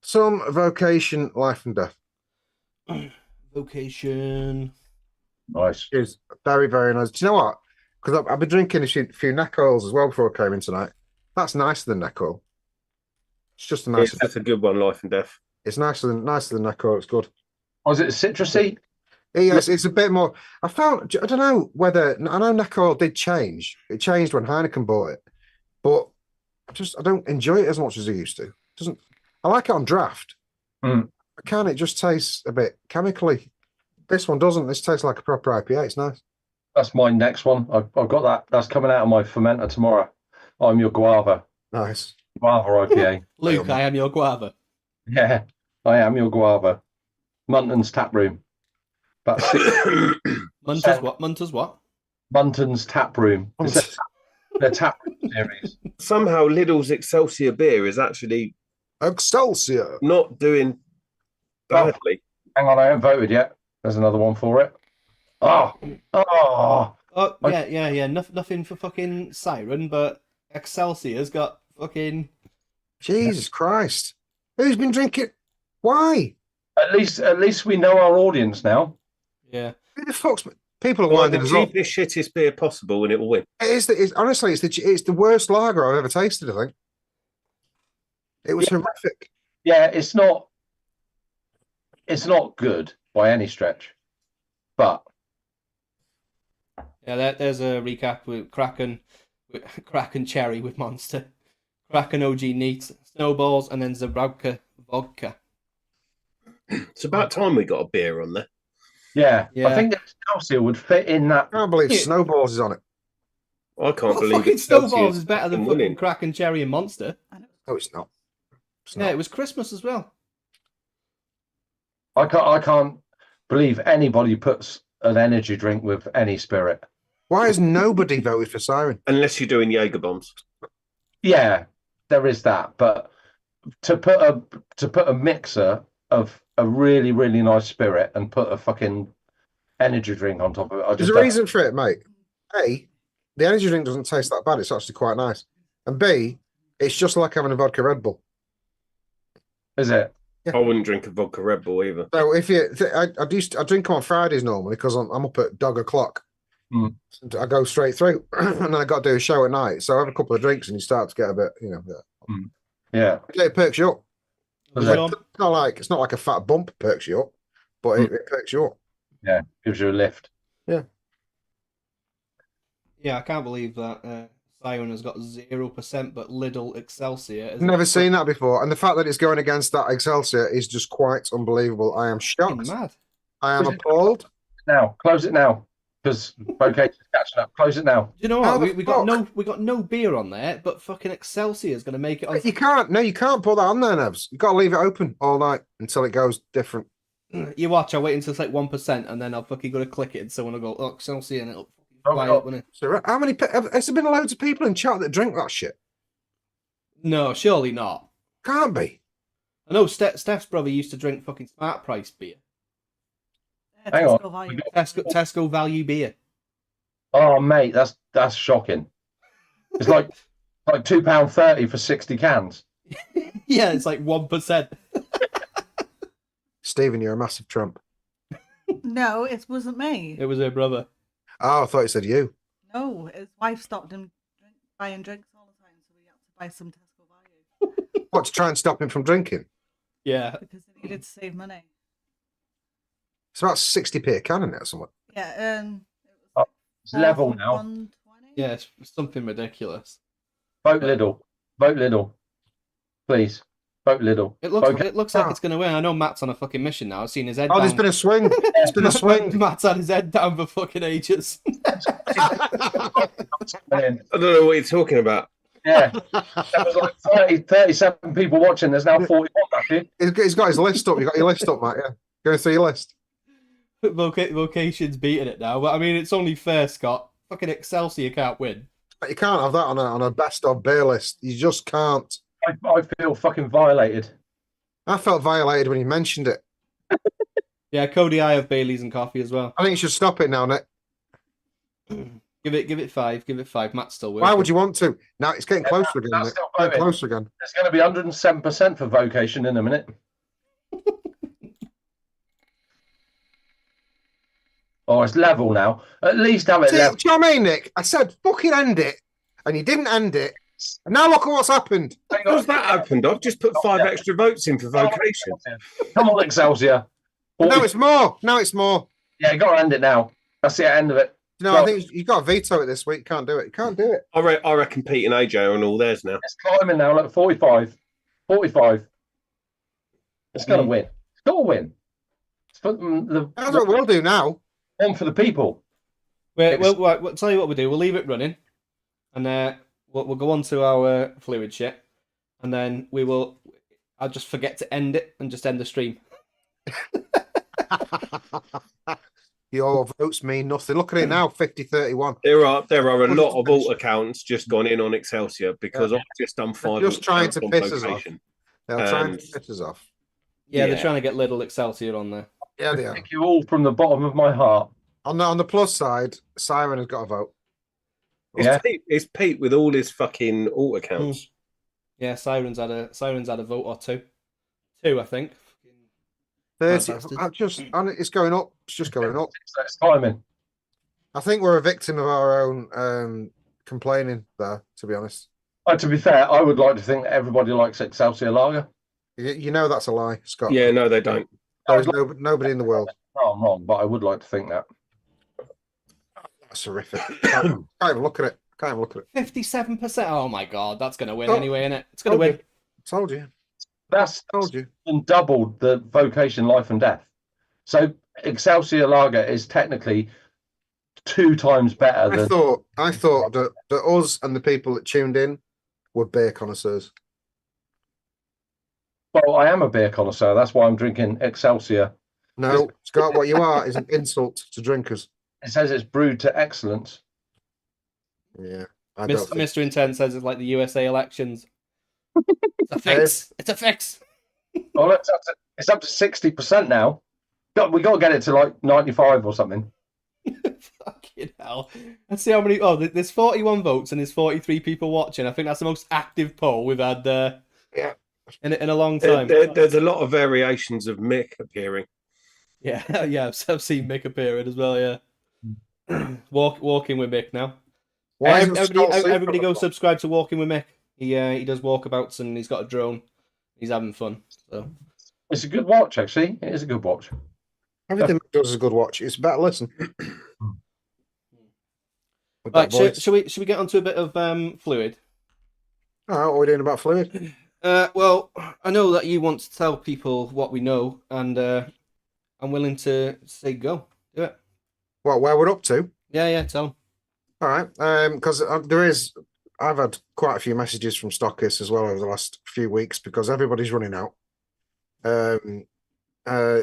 some Vocation Life and Death. Vocation. Nice. It's very, very nice. Do you know what? Because I've been drinking a few neck oils as well before I came in tonight. That's nicer than neck oil. It's just a nice. Yeah, that's a good one, Life and Death. It's nicer than neck oil. It's good. Was it citrusy? Yes, it's a bit more. I don't know whether I know neck oil did change. It changed when Heineken bought it, but I don't enjoy it as much as I used to. Doesn't I like it on draft? It just tastes a bit chemically. This one doesn't. This tastes like a proper IPA. It's nice. That's my next one. I've got that. That's coming out of my fermenter tomorrow. I'm your guava. Nice. Guava IPA. Luke, I am your guava. Yeah, I am your guava. Munton's Tap Room. About Munter's what? Munter's what? Munton's Tap Room. It's their tap room series. Somehow Lidl's Excelsior beer is actually Excelsior. not doing badly. Hang on, I haven't voted yet. There's another one for it. Oh. Yeah. Nothing for fucking Siren, but Excelsior's got fucking. Jesus Christ! Who's been drinking? Why? At least we know our audience now. Yeah. Who the fuck's people are Well, winding the us up? cheapest, shittest beer possible, and it will win. Honestly, it's the worst lager I've ever tasted. I think it was horrific. Yeah, it's not good by any stretch, but Yeah, there's a recap with Kraken Cherry with Monster, Kraken OG Neat, Snowballs, and then Zabrowka Vodka. It's about time we got a beer on there. yeah. Yeah. I think that Excelsior would fit in that. I can't believe Snowballs is on it. I can't believe Fucking Excelsior's Snowballs is better than fucking winning. Kraken Cherry and Monster. No, it's not. Yeah, it was Christmas as well. I can't believe anybody puts an energy drink with any spirit. Why has nobody voted for Siren? Unless you're doing Jaeger bombs. Yeah, there is that, but to put a mixer of a really, really nice spirit and put a fucking energy drink on top of it, There's a reason for it, mate. A, the energy drink doesn't taste that bad. It's actually quite nice. And B, it's just like having a vodka Red Bull. Is it? I wouldn't drink a vodka Red Bull either. So if I drink them on Fridays normally because I'm up at dog o'clock. I go straight through, and then I got to do a show at night. So I have a couple of drinks, and you start to get a bit, Yeah. it perks you up. Sean? It's not like a fat bump perks you up, but it perks you up. Yeah, gives you a lift. Yeah, I can't believe that Siren has got 0%, but Lidl Excelsior. I've never seen that before, and the fact that it's going against that Excelsior is just quite unbelievable. I am shocked. Mad. I am appalled. Now, close it now, because Vocation's catching up. Close it now. Do you know How what? the We got no beer on there, but fucking Excelsior is going to make it on. You can't put that on there, Nevs. You've got to leave it open all night until it goes different. You watch, I'll wait until it's like 1%, and then I'll fucking go to click it, and someone will go, oh, Excelsior, and it'll fly up, won't it? So how many? Has there been loads of people in chat that drink that shit? No, surely not. Can't be. I know Steph's brother used to drink fucking Smart Price beer. Hang on. Tesco value. Tesco value beer. Oh, mate, that's shocking. It's like £2.30 for 60 cans. Yeah, it's like 1%. Stephen, you're a massive trump. No, it wasn't me. It was her brother. Oh, I thought you said you. No, his wife stopped him buying drinks all the time, so we had to buy some Tesco value What, to try and stop him from drinking? Yeah. because they needed to save money. It's about 60p a can in it or something. Yeah, It's level now. 120. Yeah, it's something ridiculous. Vote Lidl. Vote Lidl. Please. Vote Lidl. It looks Okay. it looks like it's gonna win. I know Matt's on a fucking mission now. I've seen his head Oh, down. there's been a swing. There's been a swing. Matt's had his head down for fucking ages. I don't know what you're talking about. Yeah. There was like 37 people watching. There's now 41, Matthew. He's got his list up. You got your list up, Matt, yeah? Going through your list. Vocation's beating it now, but I mean, it's only fair, Scott. Fucking Excelsior can't win. But you can't have that on a best of beer list. You just can't. I feel fucking violated. I felt violated when you mentioned it. Yeah, Cody, I have Baileys and coffee as well. I think you should stop it now, Nick. Give it 5. Give it 5. Matt's still working. Why would you want to? Now it's getting closer again, that's Nick. still Getting going. closer again. It's going to be 107% for vocation in a minute. Oh, it's level now. At least have it See, level. do you know what I mean, Nick? I said fucking end it, and you didn't end it. And now look at what's happened. How's that happened? I've just put 5 extra votes in for vocation. Come on, Excelsior. Now it's more. Now it's more. Yeah, you got to end it now. That's the end of it. No, I think you got to veto it this week. Can't do it. You can't do it. I reckon Pete and AJ are on all theirs now. It's climbing now. Look, 45. 45. It's going to win. It's got to win. It's for That's what we'll do now. one for the people. We'll tell you what we'll do. We'll leave it running, and we'll go on to our fluid shit, and then I'll just forget to end it and just end the stream. Your votes mean nothing. Look at it now, 50-31. There are a lot of alt accounts just gone in on Excelsior because I've just done 5. Just trying to piss us off. vocation. They're trying to piss us off. Yeah, they're trying to get little Excelsior on there. Yeah, they are. Thank you all from the bottom of my heart. On the plus side, Siren has got a vote. Yeah. It's Pete with all his fucking alt accounts. Yeah, Siren's had a vote or two. 2, I think. 30. Bastard. It's going up. It's just going up. It's climbing. I think we're a victim of our own complaining there, to be honest. To be fair, I would like to think that everybody likes Excelsior Lager. You know that's a lie, Scott. Yeah, no, they don't. There's nobody in the world. No, I'm wrong, but I would like to think that. That's horrific. Can't even look at it. 57%. Oh my god, that's gonna win Oh, anyway, isn't it? It's gonna win. Told you. That's Told you. doubled the vocation life and death. So Excelsior Lager is technically 2 times better than. I thought that us and the people that tuned in were beer connoisseurs. Well, I am a beer connoisseur. That's why I'm drinking Excelsior. No, Scott, what you are is an insult to drinkers. It says it's brewed to excellence. Yeah. I don't think- Mr. Intense says it's like the USA elections. It's a fix. It's a fix. Well, it's up to 60% now. We got to get it to like 95 or something. Fucking hell. Let's see how many. Oh, there's 41 votes and there's 43 people watching. I think that's the most active poll we've had Yeah. in a long time. There's a lot of variations of Mick appearing. Yeah, yeah, I've seen Mick appearing as well, yeah. Walking with Mick now. Why isn't Scott Everybody go sleeping? subscribe to Walking with Mick. He does walkabouts and he's got a drone. He's having fun. So It's a good watch, actually. It is a good watch. Everything Mick does is a good watch. It's a better listen. With right, that voice. should we get onto a bit of fluid? All right, what are we doing about fluid? Well, I know that you want to tell people what we know, and I'm willing to say go. Do it. What, where we're up to? Yeah, tell them. All right, because I've had quite a few messages from stockists as well over the last few weeks because everybody's running out,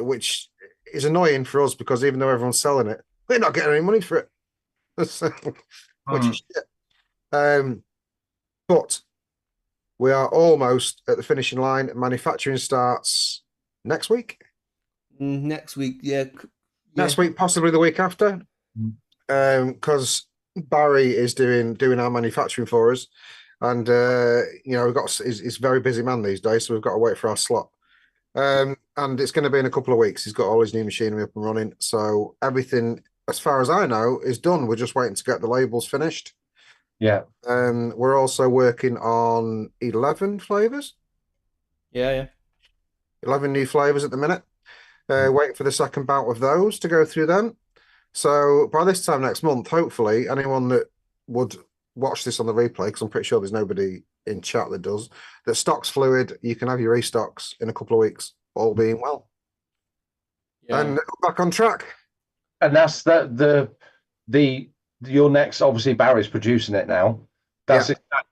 which is annoying for us because even though everyone's selling it, we're not getting any money for it. Which is shit. But we are almost at the finishing line. Manufacturing starts next week. Next week, yeah. Next week, possibly the week after, because Barry is doing our manufacturing for us, and we've got he's a very busy man these days, so we've got to wait for our slot. And it's going to be in a couple of weeks. He's got all his new machinery up and running, so everything, as far as I know, is done. We're just waiting to get the labels finished. Yeah. We're also working on 11 flavors. Yeah. 11 new flavors at the minute. Waiting for the second bout of those to go through them. So by this time next month, hopefully, anyone that would watch this on the replay, because I'm pretty sure there's nobody in chat that does, that stocks Flooid, you can have your restocks in a couple of weeks, all being well. Yeah. And back on track. And that's your next, obviously Barry's producing it now. That's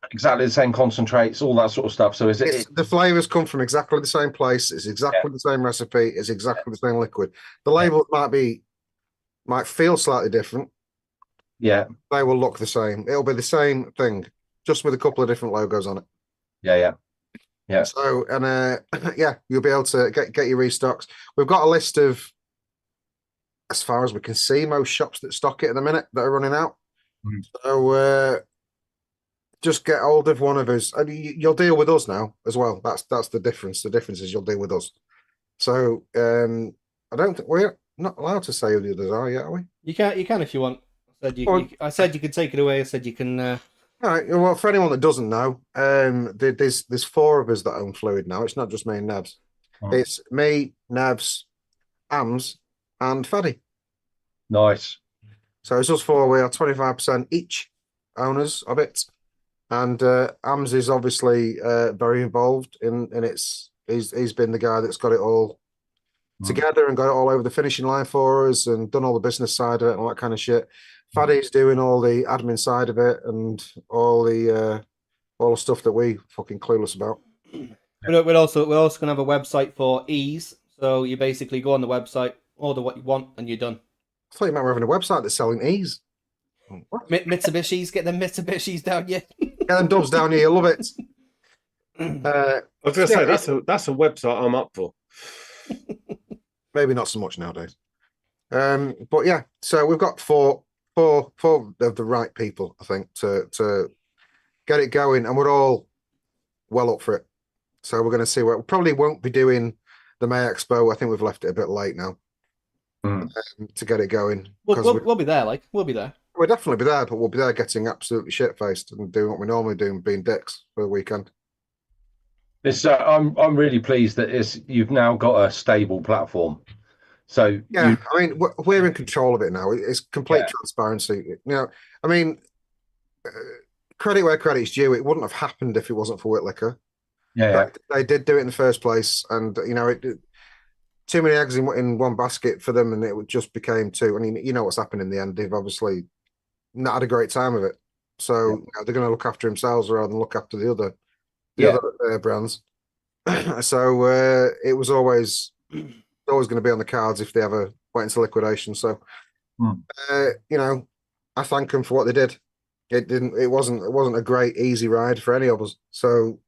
exactly the same concentrates, all that sort of stuff. So the flavors come from exactly the same place. It's exactly the same recipe. It's exactly the same liquid. The labels might feel slightly different. Yeah. They will look the same. It'll be the same thing, just with a couple of different logos on it. Yeah. So, and you'll be able to get your restocks. We've got a list of, as far as we can see, most shops that stock it at the minute that are running out. So just get hold of one of us, and you'll deal with us now as well. That's the difference. The difference is you'll deal with us. So I don't think we're not allowed to say who the others are yet, are we? You can if you want. I said you could take it away. I said you can. All right. Well, for anyone that doesn't know, there's 4 of us that own Flooid now. It's not just me and Nevs. It's me, Nevs, Ams, and Faddy. Nice. So it's us 4. We are 25% each owners of it. And Ams is obviously very involved in its. He's been the guy that's got it all together and got it all over the finishing line for us and done all the business side of it and all that kind of shit. Faddy's doing all the admin side of it and all the stuff that we fucking clueless about. We're also gonna have a website for ease. So you basically go on the website, order what you want, and you're done. I thought you might be having a website that's selling ease. Mitsubishis, get them Mitsubishis down, yeah. Get them dubs down here, you love it. I was going to say that's a website I'm up for. Maybe not so much nowadays. But yeah, so we've got four of the right people, I think, to get it going, and we're all well up for it. So we're going to see we probably won't be doing the May Expo. I think we've left it a bit late now to get it going. We'll be there, we'll be there. We'll definitely be there, but we'll be there getting absolutely shit-faced and doing what we normally do and being dicks for the weekend. I'm really pleased that you've now got a stable platform. So yeah, I mean, we're in control of it now. It's complete transparency. I mean, credit where credit's due. It wouldn't have happened if it wasn't for Whitlicker. Yeah. They did do it in the first place, and too many eggs in one basket for them, and it just became 2. I mean, you know what's happened in the end. They've obviously not had a great time of it, so they're going to look after themselves rather than look after the other brands. So it was always going to be on the cards if they ever went into liquidation. So I thank them for what they did. It wasn't a great easy ride for any of us. So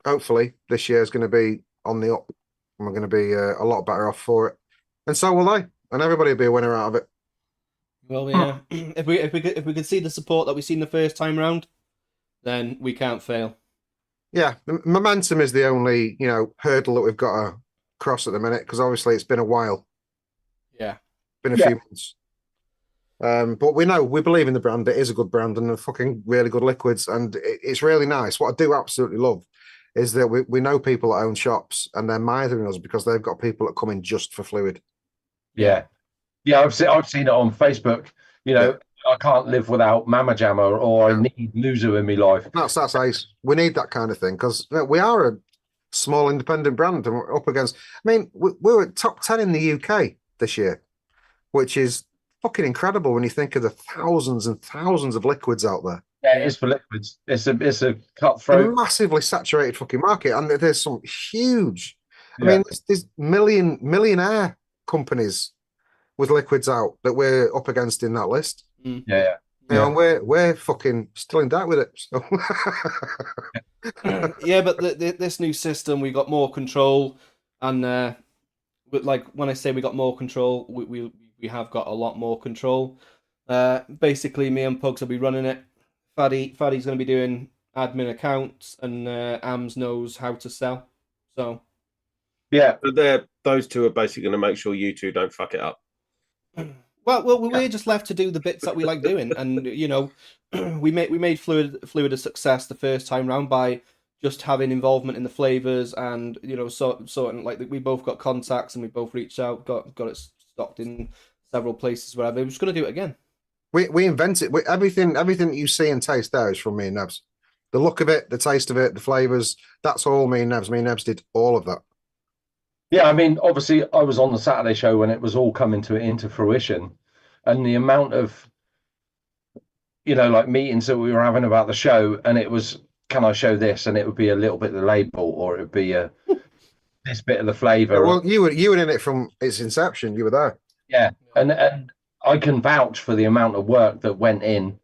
hopefully this year is going to be on the up, and we're going to be a lot better off for it. And so will they, and everybody will be a winner out of it. Well, yeah. If we could see the support that we've seen the first time round, then we can't fail. Yeah, momentum is the only hurdle that we've got to cross at the minute, because obviously it's been a while. Yeah, been a few months. But we believe in the brand. It is a good brand and they're fucking really good liquids, and it's really nice. What I do absolutely love is that we know people that own shops and they're mithering us because they've got people that come in just for Flooid. Yeah. I've seen it on Facebook. I can't live without Mama Jamma, or I need Loser in my life. That's ace. We need that kind of thing, because we are a small independent brand and we're up against. I mean, we were top 10 in the UK this year, which is fucking incredible when you think of the thousands and thousands of liquids out there. Yeah, it is for liquids. It's a cutthroat, a massively saturated fucking market, and there's some huge. I mean, there's millionaire companies with liquids out that we're up against in that list. Yeah. And we're fucking still in debt with it. So. Yeah, but this new system, we got more control, and like when I say we got more control, we have got a lot more control. Basically, me and Pugs will be running it. Faddy's going to be doing admin accounts, and Ams knows how to sell. So yeah, but those two are basically going to make sure you two don't fuck it up. Well, we're just left to do the bits that we like doing, and you know, we made Flooid a success the first time round by just having involvement in the flavors, and you know, sorting like we both got contacts and we both reached out, got it stocked in several places, whatever. We're just gonna do it again. We invented everything that you see and taste there is from me and Nevs. The look of it, the taste of it, the flavors, that's all me and Nevs. Me and Nevs did all of that. Yeah, I mean, obviously, I was on the Saturday show when it was all coming into fruition, and the amount of, you know, like meetings that we were having about the show, and it was, can I show this? And it would be a little bit of the label, or it would be this bit of the flavor. Well, you were in it from its inception. You were there. Yeah, and I can vouch for the amount of work that went in,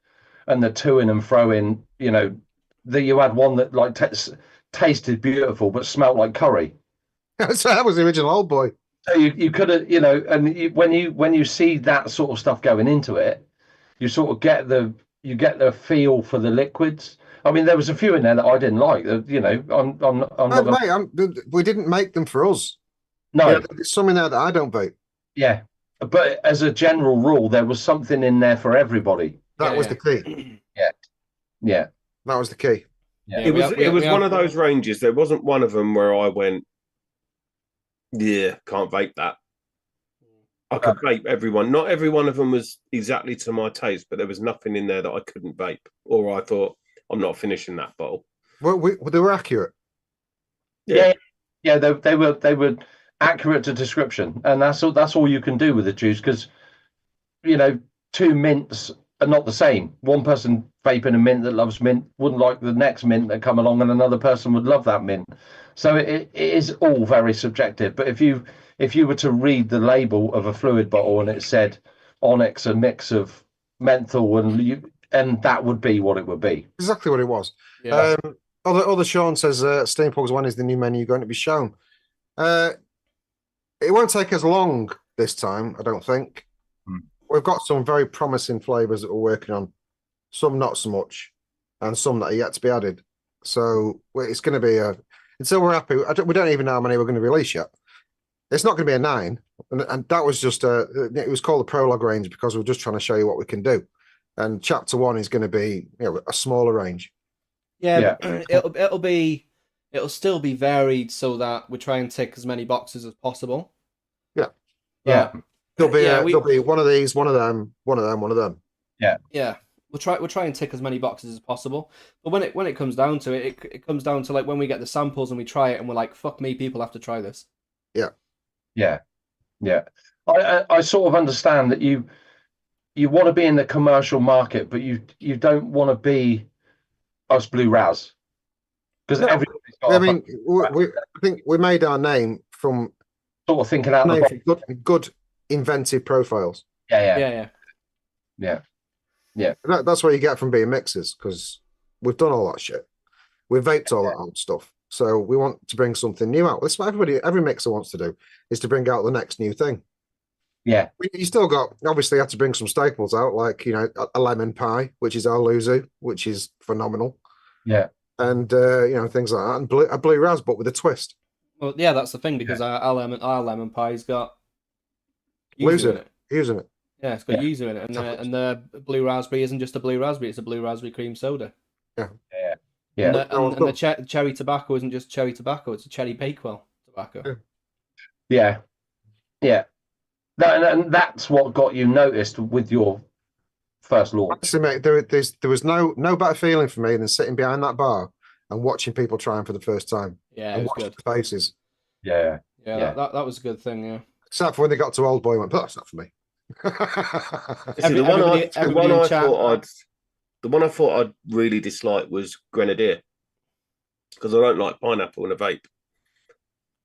and the to-in and fro-in. You know, that you had one that like tasted beautiful but smelled like curry. So that was the original Old Boy. So you could have, you know, and when you see that sort of stuff going into it, you sort of get the feel for the liquids. I mean, there was a few in there that I didn't like. You know, I'm not. Mate, we didn't make them for us. No, yeah, there's some in there that I don't vape. Yeah, but as a general rule, there was something in there for everybody. That was the key. Yeah, that was the key. Yeah. It was one of those ranges. There wasn't one of them where I went, yeah, can't vape that. I could vape everyone. Not every one of them was exactly to my taste, but there was nothing in there that I couldn't vape, or I thought I'm not finishing that bottle. Well, they were accurate. Yeah. They were accurate to description, and that's all you can do with the juice, because you know, two mints are not the same. One person vaping a mint that loves mint wouldn't like the next mint that come along, and another person would love that mint. So it is all very subjective. But if you were to read the label of a Flooid bottle and it said Onyx, a mix of menthol, and that would be what it would be. Exactly what it was. Yeah. Other Sean says Steam Pugs, when is the new menu going to be shown? It won't take as long this time, I don't think. We've got some very promising flavors that we're working on. Some not so much, and some that are yet to be added. So it's going to be until we're happy. We don't even know how many we're going to release yet. It's not going to be a 9, and that was just it was called the prologue range because we're just trying to show you what we can do. And chapter 1 is going to be, you know, a smaller range. Yeah. It'll still be varied so that we try and tick as many boxes as possible. Yeah. Yeah. There'll be one of these, one of them, one of them, one of them. Yeah. Yeah. We'll try and tick as many boxes as possible. But when it comes down to it, it comes down to like when we get the samples and we try it and we're like, fuck me, people have to try this. Yeah. Yeah. Yeah. I sort of understand that you want to be in the commercial market, but you don't want to be us Blue Raz. Because everybody's got I think we made our name from sort of thinking out the box. Good inventive profiles. Yeah. That's what you get from being mixers, because we've done all that shit. We've vaped all that old stuff. So we want to bring something new out. That's what every mixer wants to do, is to bring out the next new thing. Yeah. You still got, obviously, had to bring some staples out, like, you know, a lemon pie, which is our Luzu, which is phenomenal. Yeah. And, you know, things like that. And a Blue Raz, but with a twist. Well, yeah, that's the thing, because our lemon pie's got Luzu in it. Using it. Yeah, it's got yuzu in it. And the blue raspberry isn't just a blue raspberry, it's a blue raspberry cream soda. Yeah. And the cherry tobacco isn't just cherry tobacco, it's a cherry bakewell tobacco. Yeah. And that's what got you noticed with your first launch. Honestly, mate, there was no better feeling for me than sitting behind that bar and watching people trying for the first time. Yeah, it was good. The faces. Yeah. That was a good thing, yeah. Except for when they got to Old Boy, I went, that's not for me. The one I thought I'd really dislike was Grenadier, because I don't like pineapple in a vape.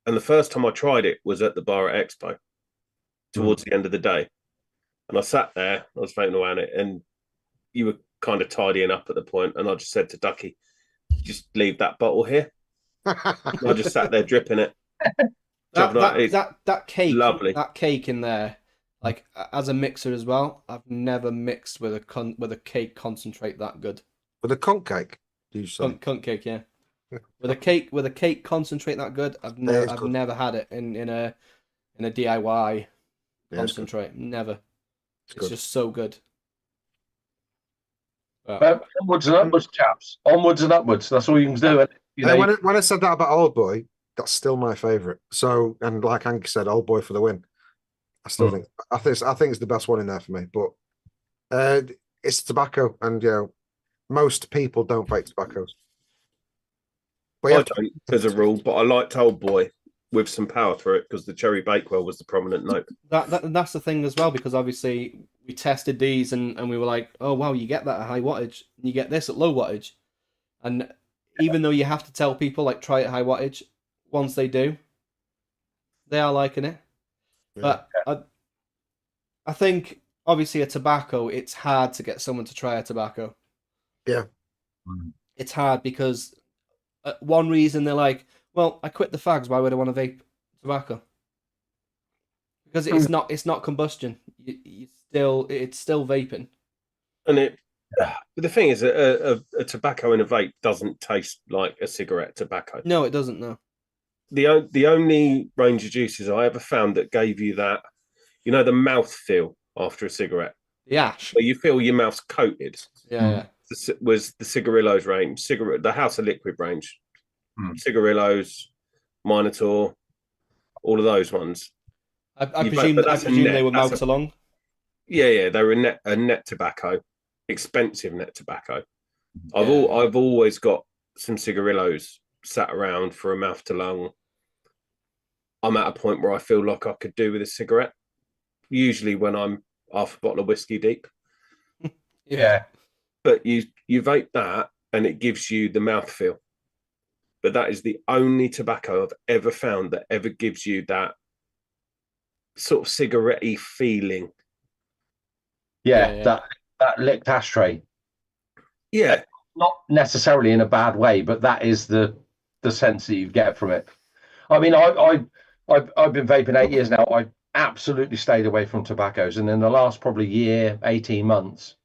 And the first time I tried it was at the bar at Expo towards the end of the day. And I sat there, I was vaping around it, and you were kind of tidying up at the point, and I just said to Ducky, "Just leave that bottle here." I just sat there dripping it. That cake in there, like as a mixer as well. I've never mixed with a cake concentrate that good. With a cunt cake, do you say? Cunt cake, yeah. With a cake concentrate that good, I've never had it in a DIY concentrate. Never. It's just so good. Onwards and upwards, chaps. Onwards and upwards. That's all you can do. When I said that about Old Boy, that's still my favourite. So, and like Anki said, Old Boy for the win. I still think it's the best one in there for me. But it's tobacco, and most people don't vape tobaccos. But I don't, as a rule, but I liked Old Boy with some power through it because the Cherry Bakewell was the prominent note. That's the thing as well, because obviously we tested these and we were like, oh wow, you get that at high wattage, and you get this at low wattage, and even though you have to tell people like try it at high wattage, once they do, they are liking it. Yeah. But I think obviously a tobacco, it's hard to get someone to try a tobacco. Yeah, it's hard because one reason they're like, well, I quit the fags. Why would I want to vape tobacco? Because it's not combustion. It's still vaping. And the thing is, a tobacco in a vape doesn't taste like a cigarette tobacco. No, it doesn't. No. The only range of juices I ever found that gave you that, the mouth feel after a cigarette. The ash. Where you feel your mouth's coated. Yeah. Was the Cigarillos range, the House of Liquid range. Cigarillos, Minotaur, all of those ones. I presume they were mouth along. Yeah, they were a net tobacco, expensive net tobacco. I've always got some cigarillos sat around for a mouth to lung. I'm at a point where I feel like I could do with a cigarette. Usually when I'm half a bottle of whiskey deep. Yeah. But you vape that and it gives you the mouthfeel. But that is the only tobacco I've ever found that ever gives you that sort of cigarette-y feeling. Yeah. That licked ashtray. Yeah. Not necessarily in a bad way, but that is the sense that you get from it. I mean, I've been vaping 8 years now. I absolutely stayed away from tobaccos. And in the last probably year, 18 months,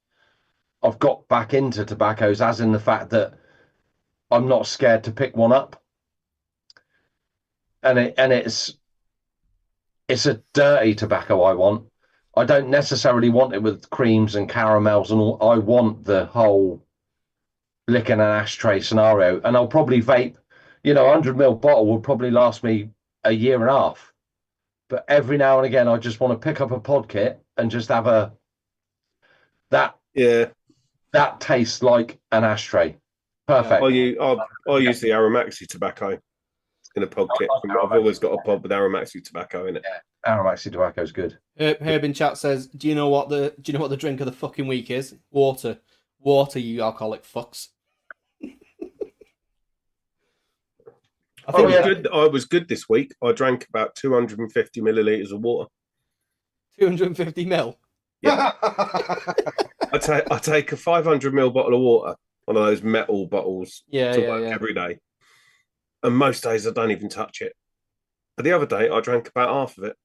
I've got back into tobaccos, as in the fact that I'm not scared to pick one up. And it's a dirty tobacco I want. I don't necessarily want it with creams and caramels and all. I want the whole licking an ashtray scenario. And I'll probably vape, 100ml bottle will probably last me a year and a half. But every now and again, I just want to pick up a pod kit and just have that tastes like an ashtray. Perfect. I use the Aramaxi tobacco in a pod kit. I've always got a pod with Aramaxi tobacco in it. Yeah, Aramaxi tobacco is good. Herb in chat says, "Do you know what the drink of the fucking week is? Water, you alcoholic fucks." I was good this week. I drank about 250 millilitres of water. 250 ml? Yeah. I take a 500ml bottle of water, one of those metal bottles, to work every day. And most days I don't even touch it. But the other day I drank about half of it.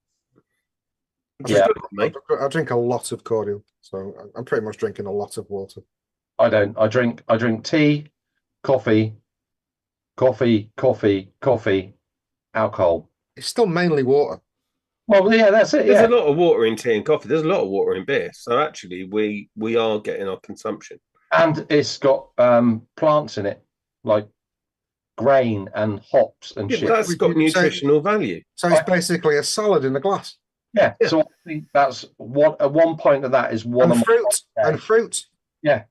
I drink a lot of cordial, so I'm pretty much drinking a lot of water. I don't. I drink tea, coffee, alcohol. It's still mainly water. Well, yeah, that's it. There's a lot of water in tea and coffee. There's a lot of water in beer. So actually, we are getting our consumption. And it's got plants in it, like grain and hops and shit. But that's got nutritional value. So it's basically a salad in a glass. Yeah. So I think that's at one point of that is one of my fruit. Yeah.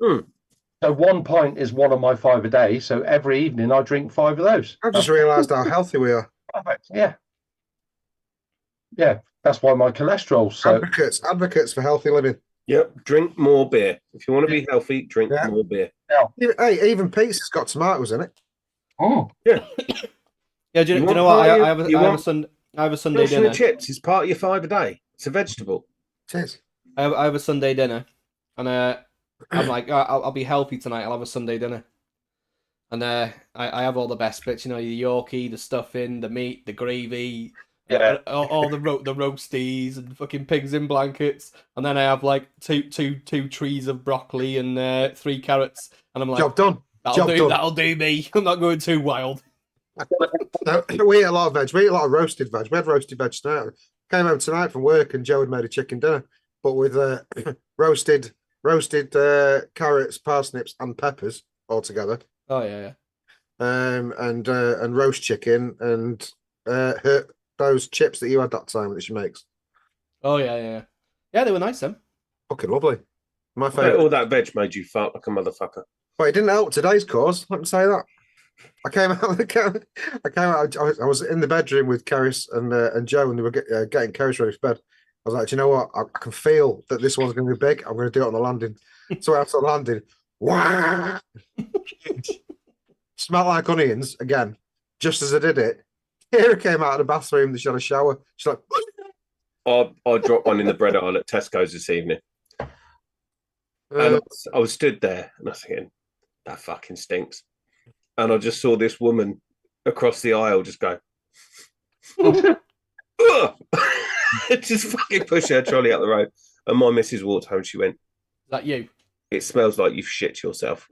So 1 pint is one of my 5 a day. So every evening I drink 5 of those. I've just realised how healthy we are. Perfect. Yeah. Yeah. That's why my cholesterol. So advocates for healthy living. Yep. Drink more beer. If you want to be healthy, drink more beer. Yeah. Hey, even pizza's got tomatoes in it. Oh. Yeah. Yeah. Do you know what? I have a Sunday dinner. Chips is part of your 5 a day. It's a vegetable. It is. I have a Sunday dinner, and I'm like, I'll be healthy tonight. I'll have a Sunday dinner. And I have all the best bits, the Yorkie, the stuffing, the meat, the gravy, all the roasties and fucking pigs in blankets. And then I have like two trees of broccoli and 3 carrots. And I'm like, job done. That'll do me. I'm not going too wild. No, we eat a lot of veg. We eat a lot of roasted veg. We had roasted veg tonight. Came home tonight from work and Joe had made a chicken dinner, but with roasted carrots, parsnips, and peppers all together. Oh yeah. And roast chicken and those chips that you had that time that she makes. Oh yeah. Yeah, they were nice then. Fucking lovely. My I bet favorite. all that veg made you fart like a motherfucker. But it didn't help today's cause. Let me say that. I came out. I was in the bedroom with Keris and Joe, and they were getting Keris ready for bed. I was like, do you know what? I can feel that this one's going to be big. I'm going to do it on the landing. So after the landing, wow, smelled like onions again. Just as I did it, Kira came out of the bathroom. She had a shower. She's like, I dropped one in the bread aisle at Tesco's this evening. And I was stood there and I was thinking, that fucking stinks. And I just saw this woman across the aisle just go, just fucking push her trolley out the road. And my missus walked home. She went, Is that you? It smells like you've shit yourself.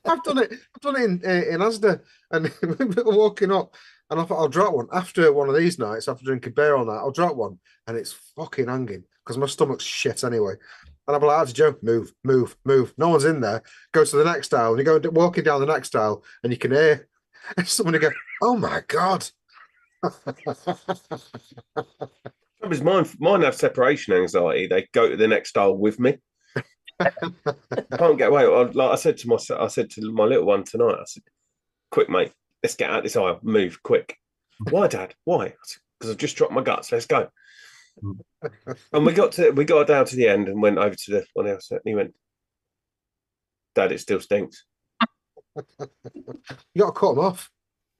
I've done it in Asda, and we were walking up, and I thought I'll drop one after one of these nights. After drinking beer all night, I'll drop one, and it's fucking hanging because my stomach's shit anyway. And I'm like, to Joe, move. No one's in there. Go to the next aisle, and you go walking down the next aisle, and you can hear somebody go, "Oh my god!" Mine have separation anxiety. They go to the next aisle with me. I can't get away. Like I said to my little one tonight, I said, quick, mate, let's get out this aisle. Move, quick. Why, Dad? Why? Because I've just dropped my guts. Let's go. And we got down to the end and went over to the one else, and he went, Dad, it still stinks. You got to cut them off.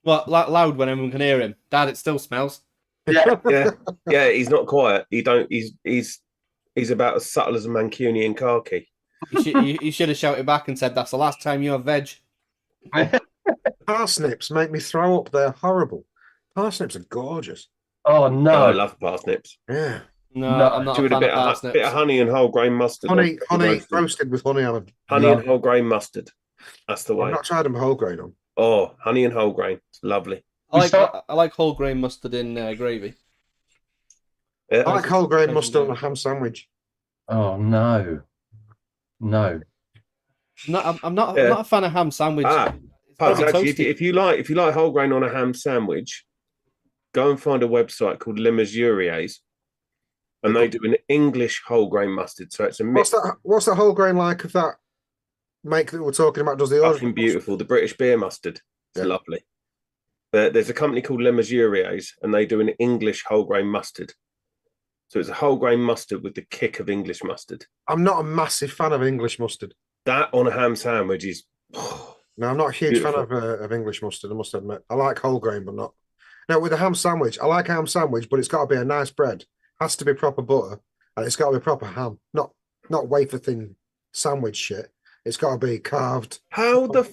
Well, loud when everyone can hear him. Dad, it still smells. Yeah. He's not quiet. He's about as subtle as a Mancunian car key. You should have shouted back and said, "That's the last time you have veg." Parsnips make me throw up. They're horrible. Parsnips are gorgeous. Oh no, I love parsnips. Yeah. No, I'm not a fan of bit parsnips. of honey and whole grain mustard. Honey roasted with honey on them. Honey and whole grain mustard. That's the way. I've not tried them whole grain on. Oh, honey and whole grain. It's lovely. I like whole grain mustard in gravy. Yeah. I like whole grain mustard on a ham sandwich. Oh no. I'm not a fan of ham sandwich. Actually, if you like whole grain on a ham sandwich, go and find a website called Les Mesuriers, and they do an English whole grain mustard. So it's a mix. What's that whole grain like of that make that we're talking about? Does the fucking beautiful? The British beer mustard. It's lovely. There's a company called Les Mesuriers, and they do an English whole grain mustard. So it's a whole grain mustard with the kick of English mustard. I'm not a massive fan of English mustard. That on a ham sandwich is. No, I'm not a huge fan of English mustard, I must admit. I like whole grain, but not. No, with a ham sandwich, I like a ham sandwich, but it's got to be a nice bread. Has to be proper butter, and it's got to be proper ham, not wafer thin sandwich shit. It's got to be carved. How the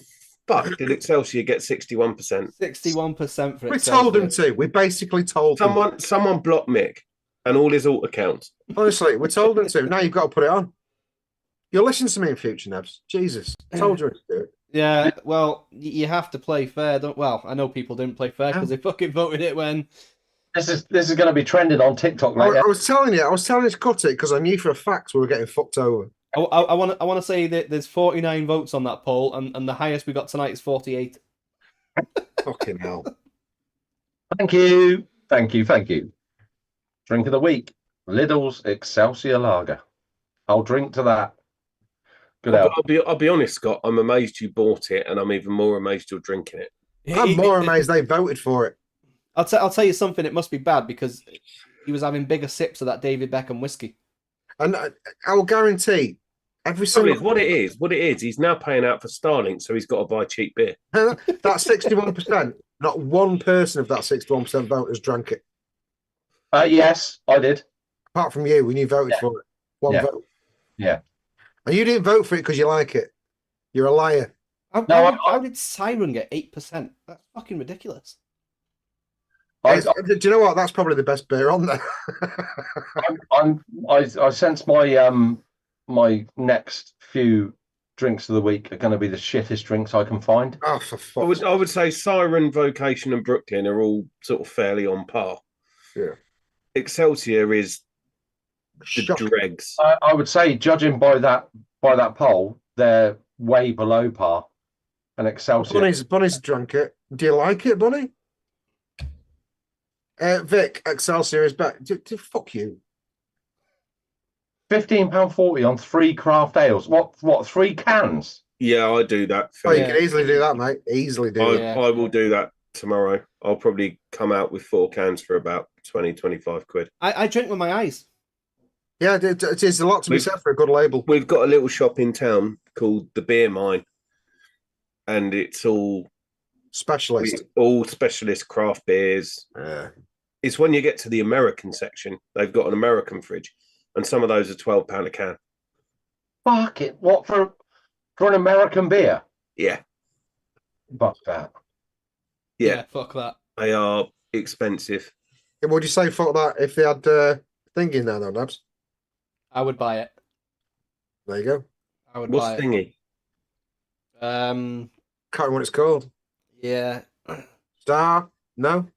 fuck did Excelsior get 61%? 61% for it. We told him to. We basically told someone blocked Mick and all his alt accounts. Honestly, we told him to. Now you've got to put it on. You'll listen to me in future, Nebs. Jesus, I told you to do it. Yeah, well, you have to play fair. I know people didn't play fair because they fucking voted it when. This is going to be trending on TikTok later. I was telling you to cut it because I knew for a fact we were getting fucked over. I want to say that there's 49 votes on that poll, and the highest we got tonight is 48. Fucking hell! Thank you. Drink of the week: Lidl's Excelsior Lager. I'll drink to that. Good out. I'll be honest, Scott. I'm amazed you bought it, and I'm even more amazed you're drinking it. I'm more amazed they voted for it. I'll tell you something. It must be bad because he was having bigger sips of that David Beckham whiskey. And I will guarantee every single. What it is. He's now paying out for Starlink, so he's got to buy cheap beer. That 61%. Not one person of that 61% vote has drank it. Yes, I did. Apart from you, when you voted for it, one vote. Yeah. And you didn't vote for it because you like it. You're a liar. How did Siren get 8%? That's fucking ridiculous. Do you know what? That's probably the best beer on there. I sense my my next few drinks of the week are going to be the shittest drinks I can find. Oh, for fuck's sake. I would say Siren, Vocation, and Brooklyn are all sort of fairly on par. Yeah. Excelsior is the Shocking. dregs. I would say, judging by that poll, they're way below par. And Excelsior. Bunny's drunk it. Do you like it, Bunny? Vic, Excelsior is back. Fuck you. £15.40 on 3 craft ales. What? 3 cans? Yeah, I do that. Oh, you can easily do that, mate. Easily do it. I will do that tomorrow. I'll probably come out with 4 cans for about 20-25 quid. I drink with my eyes. Yeah, it is a lot to be said for a good label. We've got a little shop in town called the Beer Mine, and it's all specialist craft beers. Yeah. It's when you get to the American section, they've got an American fridge, and some of those are £12 a can. Fuck it! What for an American beer? Yeah, fuck that. Yeah, fuck that. They are expensive. Would you say fuck that if they had thing in there, though, Nabs? I would buy it. There you go. I would What's buy it. thingy? Can't remember what it's called. Yeah. Star? No?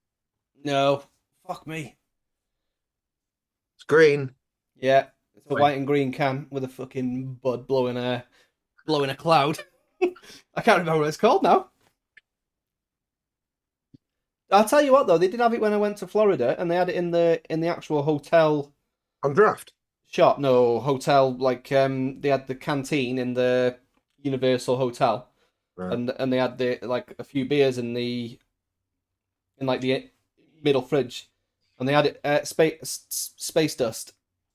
No. Fuck me. It's green. Yeah. It's a white and green can with a fucking bud blowing a cloud. I can't remember what it's called now. I'll tell you what though, they did have it when I went to Florida, and they had it in the actual hotel on draft shop. No, hotel, like they had the canteen in the Universal Hotel, right. and they had like a few beers in the middle fridge, and they had it space dust.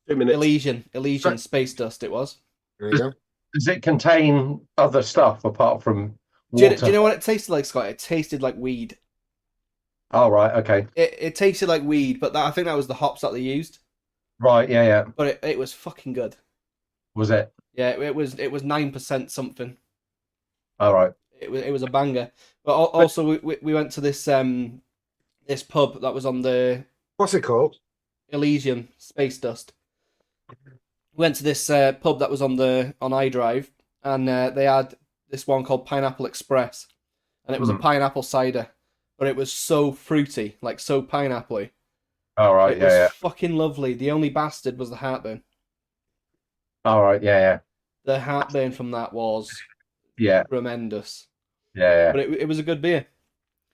2 minutes. Elysian space dust. It was. There you go. Does it contain other stuff apart from water? Do you know what it tasted like, Scott? It tasted like weed. Oh, right, okay. It tasted like weed, but I think that was the hops that they used. Right, yeah. But it was fucking good. Was it? Yeah, it was 9% something. All right. It was a banger. But also we went to this this pub that was on the... What's it called? Elysian Space Dust. We went to this pub that was on iDrive, and they had this one called Pineapple Express, and it was a pineapple cider. But it was so fruity, like so pineapple-y. All right, it was fucking lovely. The only bastard was the heartburn. All right, yeah. The heartburn from that was tremendous. Yeah. But it was a good beer.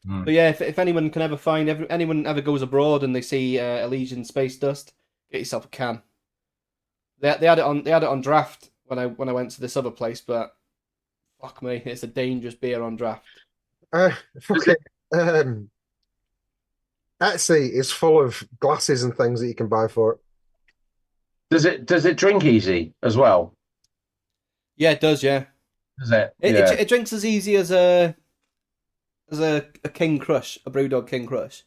But yeah, if anyone can ever find, anyone ever goes abroad and they see Elysian Space Dust, get yourself a can. They had it on draft when I went to this other place, but fuck me, it's a dangerous beer on draft. Etsy is full of glasses and things that you can buy for it. Does it drink easy as well? Yeah, it does. Yeah. Does it? It drinks as easy as a King Crush, a Brewdog King Crush.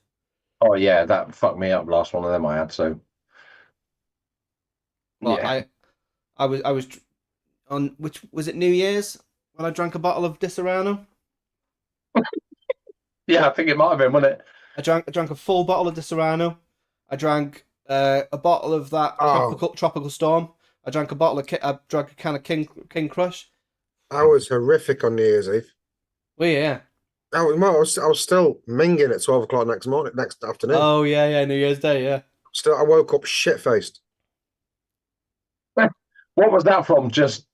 Oh yeah, that fucked me up. Last one of them I had. So. Well, yeah. I was on which was it New Year's when I drank a bottle of Disaronno. Yeah, I think it might have been, wasn't it? I drank a full bottle of Disaronno. I drank a bottle of that tropical Storm. I drank a can of King Crush. I was horrific on New Year's Eve. Well, yeah. I was still minging at 12 o'clock next afternoon. Oh yeah, New Year's Day, yeah. I woke up shit faced. What was that from? Just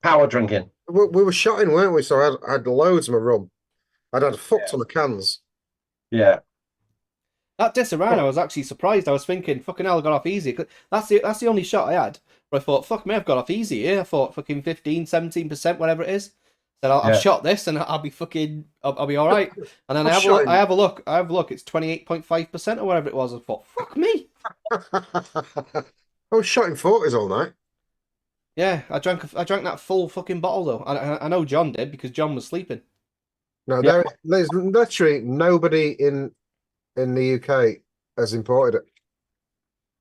power drinking. We were shotting, weren't we? So I had loads of my rum. I'd had a fuck ton of cans. Yeah. That Disaronno, I was actually surprised. I was thinking, fucking hell, I got off easy. That's the only shot I had. But I thought, fuck me, I've got off easy here. I thought fucking 15, 17%, whatever it is. Said I'll shot this and I'll be all right. And then I have a look. It's 28.5% or whatever it was. I thought, fuck me. I was shotting 40s all night. Yeah, I drank that full fucking bottle though. I know John did because John was sleeping. No, there's literally nobody in the UK has imported it.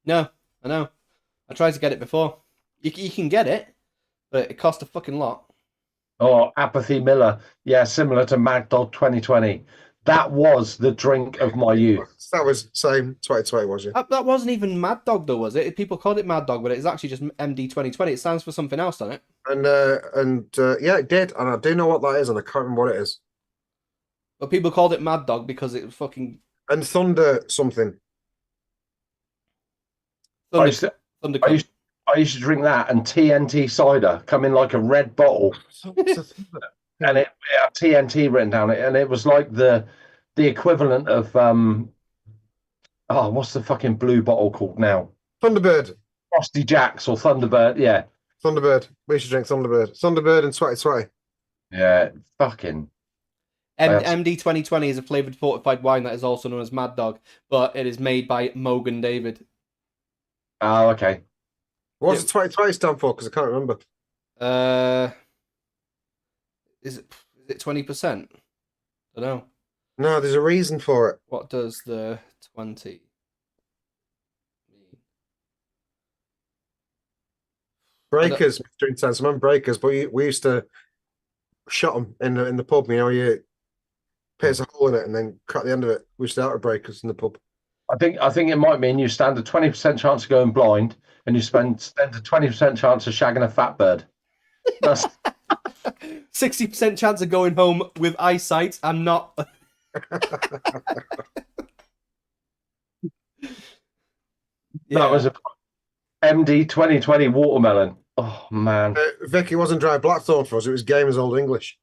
No, I know. I tried to get it before. You can get it, but it cost a fucking lot. Oh, Apathy Miller. Yeah, similar to Mad Dog 2020. That was the drink of my youth. That was same 2020, was it? That wasn't even Mad Dog though, was it? People called it Mad Dog, but it's actually just MD 2020. It stands for something else, doesn't it? And yeah, it did, and I do know what that is, and I can't remember what it is. But people called it Mad Dog because it was fucking And Thunder something. I used to drink that and TNT cider come in like a red bottle. And it had TNT written down it, and it was like the equivalent of what's the fucking blue bottle called now? Thunderbird. Frosty Jacks or Thunderbird, yeah. Thunderbird. We should drink Thunderbird. Thunderbird and 2020. Yeah, fucking. MD 2020 is a flavored fortified wine that is also known as Mad Dog, but it is made by Mogan David. Oh, okay. What's the 2020 stand for? Because I can't remember. Is it 20%? I don't know. No, there's a reason for it. What does the 20 mean? Breakers, Mr. Intense. I remember Breakers, but we used to shot them in the pub. You know, you pierce a hole in it and then crack the end of it. We used to out of Breakers in the pub. I think it might mean you stand a 20% chance of going blind, and you stand a 20% chance of shagging a fat bird. That's 60% chance of going home with eyesight and not. That was a MD 2020 watermelon. Oh man, Vicky, wasn't Dry Blackthorn for us. It was Gamers Old English.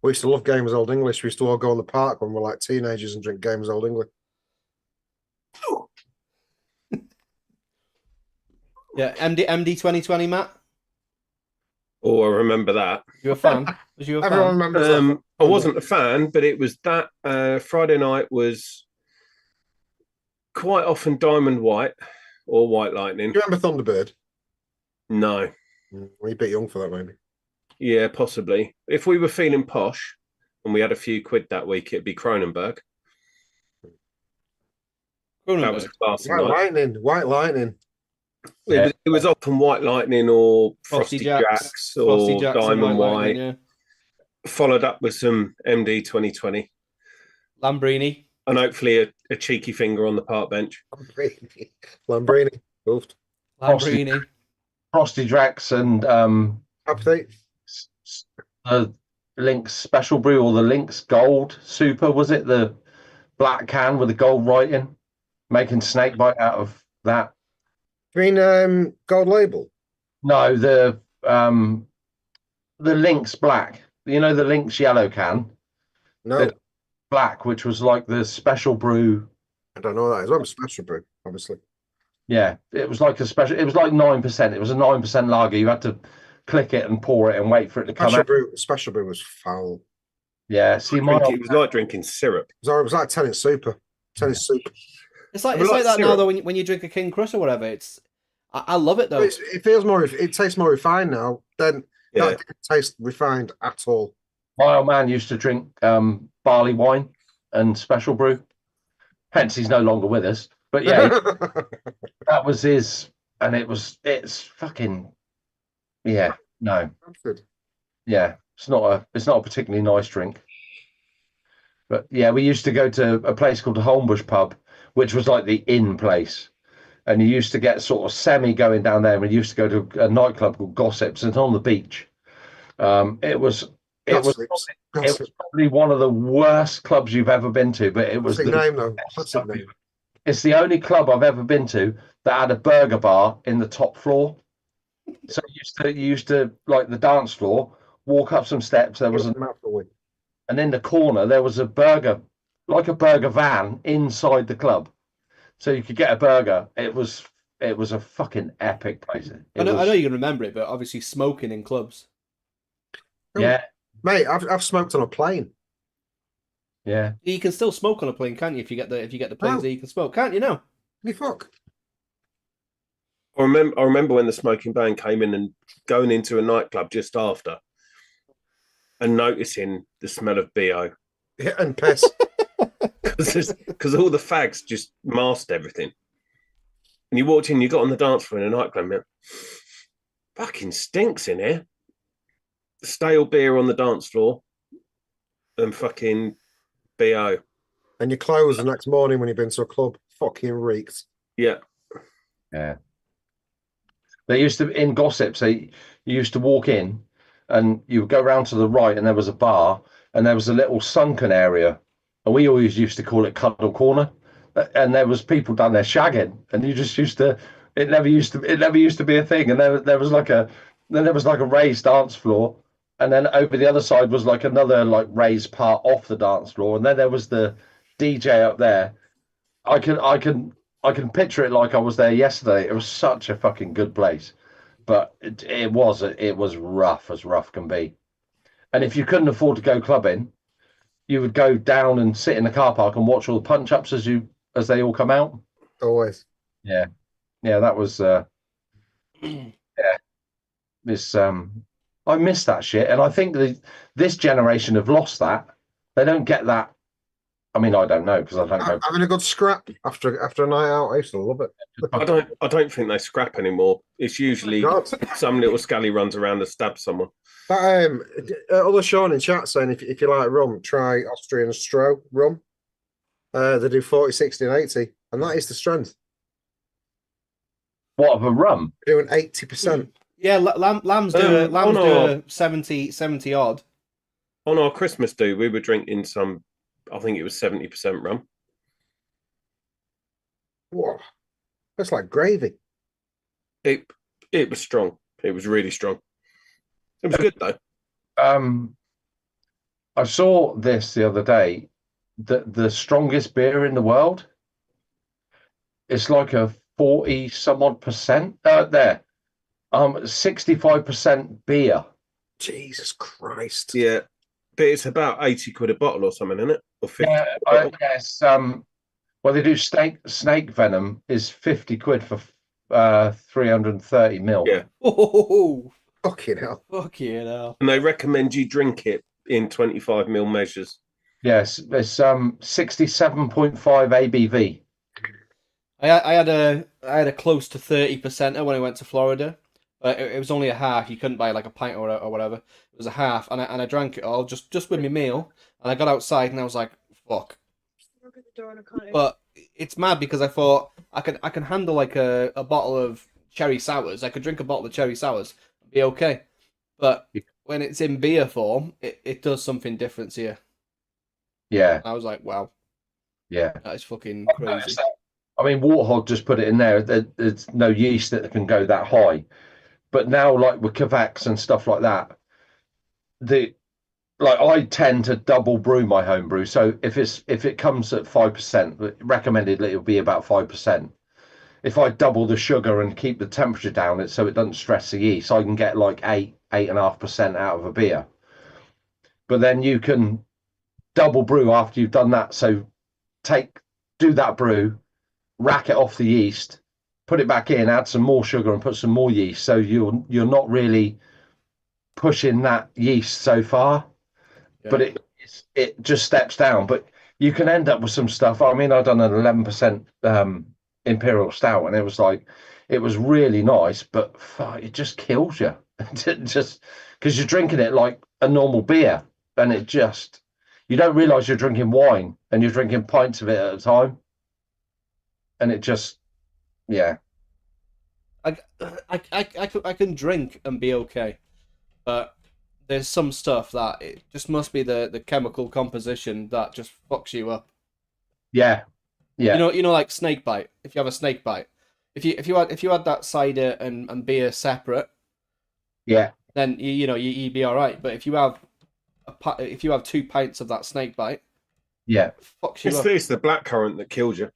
We used to love Gamers Old English. We used to all go in the park when we were like teenagers and drink Gamers Old English. Yeah, MD 2020, Matt. Oh, I remember that. You a fan? Was you a fan? Everyone remembers that. I wasn't a fan, but it was that Friday night was quite often Diamond White or White Lightning. Do you remember Thunderbird? No. We're a bit young for that, maybe. Yeah, possibly. If we were feeling posh and we had a few quid that week, it'd be Cronenberg. That was a classy night. White Lightning. It was often White Lightning or Frosty Jacks or Diamond White. Yeah. Followed up with some MD 2020. Lambrini. And hopefully a cheeky finger on the park bench. Lambrini. Goofed. Lambrini. Frosty Jacks and Apathy. Lynx Special Brew or the Lynx Gold Super, was it? The black can with the gold writing, making snakebite out of that. You mean Gold Label? No, the Lynx Black. You know the Lynx yellow can? No. The black, which was like the Special Brew. I don't know what that is. I'm Special Brew, obviously. Yeah, it was like it was like 9%. It was a 9% lager. You had to click it and pour it and wait for it to come out. Special Brew was foul. Yeah, see, it was like drinking syrup. It was like Tennis Super. Tennis Soup. It's like that syrup. Now though. When you drink a King Crush or whatever, I love it though. It feels more. It tastes more refined now. Then that didn't taste refined at all. My old man used to drink barley wine and Special Brew. Hence, he's no longer with us. But yeah, that was his, and it's fucking, yeah, no, yeah, it's not a particularly nice drink. But yeah, we used to go to a place called the Holmbush Pub, which was like the inn place, and you used to get sort of semi going down there. And we used to go to a nightclub called Gossips, and it's on the beach. It was probably one of the worst clubs you've ever been to, but it was the name though. What's the name? It's the only club I've ever been to that had a burger bar in the top floor. So you used to like the dance floor, walk up some steps. There was and in the corner there was a burger van inside the club, so you could get a burger. It was a fucking epic place. I know you can remember it, but obviously smoking in clubs. Yeah, mate, I've smoked on a plane. Yeah, you can still smoke on a plane, can't you? If you get the planes there, you can smoke, can't you? No, you fuck. I remember when the smoking ban came in and going into a nightclub just after, and noticing the smell of BO. Yeah, and piss. Because all the fags just masked everything. And you walked in, you got on the dance floor in a nightclub, man. fucking stinks in here. Stale beer on the dance floor and fucking BO. And your clothes the next morning when you've been to a club fucking reeks. Yeah. Yeah. They used to, in gossips, you used to walk in and you would go round to the right and there was a bar and there was a little sunken area. And we always used to call it Cuddle Corner. And there was people down there shagging and you just used to, it never used to be a thing. And there was like a raised dance floor. And then over the other side was like another like raised part off the dance floor. And then there was the DJ up there. I can picture it like I was there yesterday. It was such a fucking good place, but it was rough as rough can be. And if you couldn't afford to go clubbing, you would go down and sit in the car park and watch all the punch ups as they all come out. Always. Yeah, that was yeah. This I miss that shit, and I think this generation have lost that. They don't get that. I mean, I don't know because I don't go. Having a good scrap after a night out, I used to love it. I don't think they scrap anymore. It's usually some little scally runs around and stabs someone. That other Sean in chat saying if you like rum, try Austrian Stro rum. They do 40, 60, and 80, and that is the strength. What of a rum? They're doing 80%. Yeah, lambs do a 70 odd. On our Christmas do, we were drinking some. I think it was 70% rum. Whoa, that's like gravy. It was strong. It was really strong. It was good though. I saw this the other day. The strongest beer in the world. It's like a 40 some odd percent. 65% beer. Jesus Christ. Yeah, but it's about 80 quid a bottle or something, isn't it? Or 50. Yeah, yes. Well, they do snake venom is 50 quid for 330 mil. Yeah. Oh, Fucking hell. fucking hell. And they recommend you drink it in 25 mil measures. Yes, it's 67.5 ABV. I had a close to 30% when I went to Florida. It was only a half. You couldn't buy like a pint or whatever. It was a half, and I drank it all just with my meal. And I got outside and I was like, "Fuck." But it's mad because I thought I can handle like a bottle of cherry sours. I could drink a bottle of cherry sours and be okay. But when it's in beer form, it does something different to you. Yeah. And I was like, "Wow." Yeah. That is fucking crazy. I mean, Warthog just put it in there. There's no yeast that can go that high. But now, like with Kavaks and stuff like that, I tend to double brew my home brew. So if it comes at 5%, recommended it'll be about 5%. If I double the sugar and keep the temperature down, so it doesn't stress the yeast, I can get like 8.5% out of a beer. But then you can double brew after you've done that. So do that brew, rack it off the yeast, put it back in, add some more sugar and put some more yeast. So you're not really pushing that yeast so far, but it just steps down. But you can end up with some stuff. I mean, I've done an 11% imperial stout, and it was really nice, but it just kills you, just because you're drinking it like a normal beer, and you don't realize you're drinking wine, and you're drinking pints of it at a time, and it just. Yeah, I can drink and be okay, but there's some stuff that it just must be the chemical composition that just fucks you up. Yeah. You know, like snake bite. If you have a snake bite, if you had that cider and beer separate, yeah, then you'd be all right. But if you have 2 pints of that snake bite, yeah, fucks you up. It's the blackcurrant that kills you.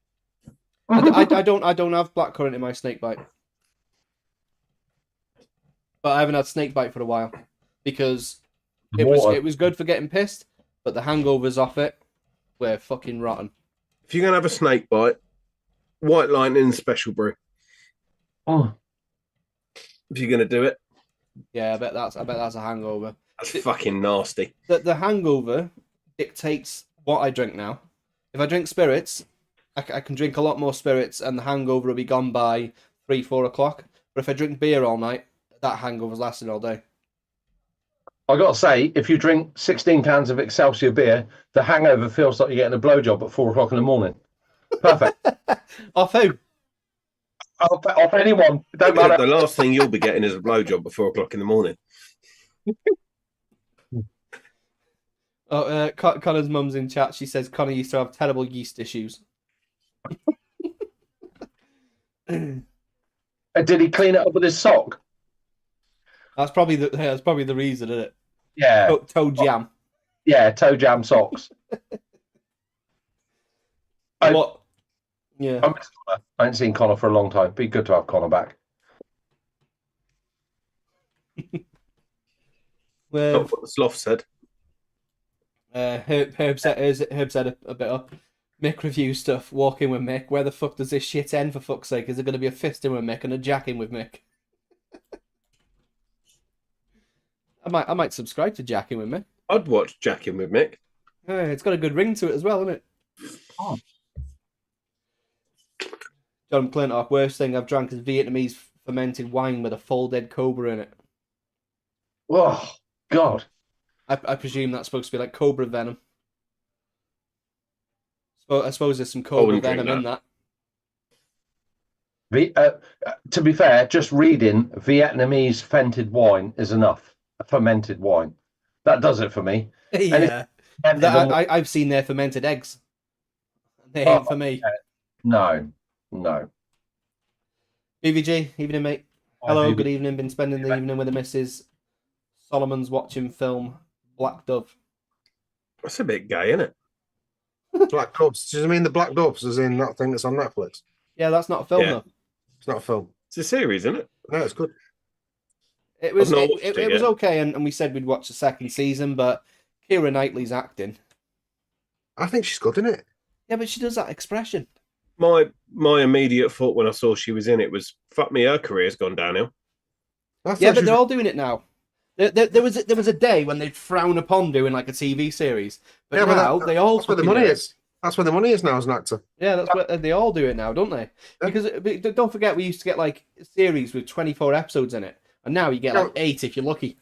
I don't have blackcurrant in my snake bite, but I haven't had snake bite for a while because it was good for getting pissed, but the hangovers off it were fucking rotten. If you're gonna have a snake bite, White Lightning special brew. Oh, if you're gonna do it, yeah, I bet that's a hangover. That's fucking nasty. The hangover dictates what I drink now. If I drink spirits, I can drink a lot more spirits and the hangover will be gone by 3-4 o'clock. But if I drink beer all night, that hangover's lasting all day. I got to say, if you drink 16 cans of Excelsior beer, the hangover feels like you're getting a blowjob at 4 o'clock in the morning. Perfect. Off who? Off anyone. It don't matter. The last thing you'll be getting is a blowjob at 4 o'clock in the morning. Connor's mum's in chat. She says Connor used to have terrible yeast issues. Did he clean it up with his sock? That's probably the reason, isn't it? Yeah. Toe jam. Yeah, toe jam socks. What? Yeah. I haven't seen Connor for a long time. Be good to have Connor back. Well, Not what the sloth said. Herb said a bit of Mick review stuff. Walking with Mick. Where the fuck does this shit end, for fuck's sake? Is there going to be a fisting with Mick and a jacking with Mick? I might subscribe to Jacking with Mick. I'd watch Jacking with Mick. It's got a good ring to it as well, isn't it? Oh. John Clintock, worst thing I've drank is Vietnamese fermented wine with a full dead cobra in it. Oh, God. I presume that's supposed to be like cobra venom. I suppose there's some cobra venom in that. To be fair, just reading Vietnamese fermented wine is enough. A fermented wine. That does it for me. Yeah. I've seen their fermented eggs. They ain't for me. No. BVG, evening, mate. Hello, good evening. Been spending the evening with the missus. Solomon's watching film Black Dove. That's a bit gay, isn't it? Black Doves. Does it mean the Black Doves as in that thing that's on Netflix? Yeah, that's not a film, though. It's not a film. It's a series, isn't it? No, it's good. It was okay, and we said we'd watch the second season, but Keira Knightley's acting. I think she's good in it. Yeah, but she does that expression. My immediate thought when I saw she was in it was, fuck me, her career's gone downhill. Yeah, but they're all doing it now. There was a day when they'd frown upon doing like a TV series, but now they all. That's where the money is. That's where the money is now as an actor. Yeah, that's what they all do it now, don't they? Yeah. Because don't forget, we used to get like a series with 24 episodes in it, and now you get like 8 if you're lucky.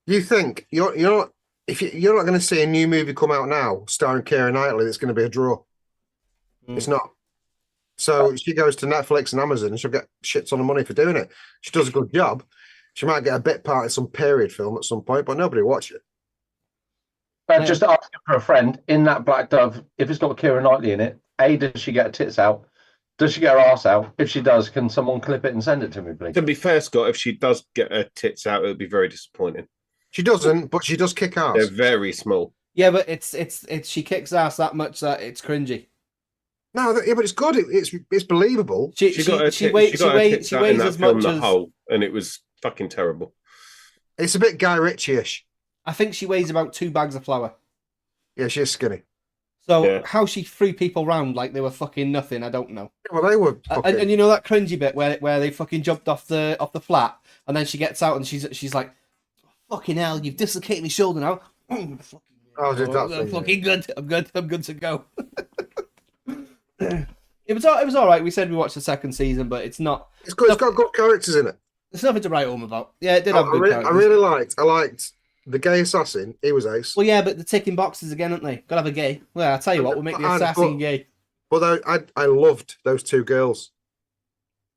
You think you're not going to see a new movie come out now starring Keira Knightley that's going to be a draw? It's not. So she goes to Netflix and Amazon, and she'll get shit ton of money for doing it. She does a good job. She might get a bit part in some period film at some point, but nobody will watch it. Just asking for a friend, in that Black Dove, if it's got Keira Knightley in it, A, does she get her tits out? Does she get her arse out? If she does, can someone clip it and send it to me, please? To be fair, Scott, if she does get her tits out, it would be very disappointing. She doesn't, but she does kick ass. They're very small. Yeah, but it's she kicks ass that much that it's cringy. No, but it's good. It's believable. She weighs as much as whole, and it was fucking terrible. It's a bit Guy Ritchie-ish. I think she weighs about 2 bags of flour. Yeah, she's skinny. So how she threw people round like they were fucking nothing, I don't know. Well, they were. And you know that cringy bit where they fucking jumped off the flat, and then she gets out and she's like, "Fucking hell, you've dislocated my shoulder now." I'm fucking good. I'm good to go. It was all right. We said we watched the second season, but it's not. It's good. It's got good characters in it. There's nothing to write home about. Yeah, it did have good characters. I liked the gay assassin. He was ace. Well, yeah, but the ticking boxes again, aren't they? Gotta have a gay. Well, I'll tell you what, we'll make the assassin gay. But I loved those 2 girls.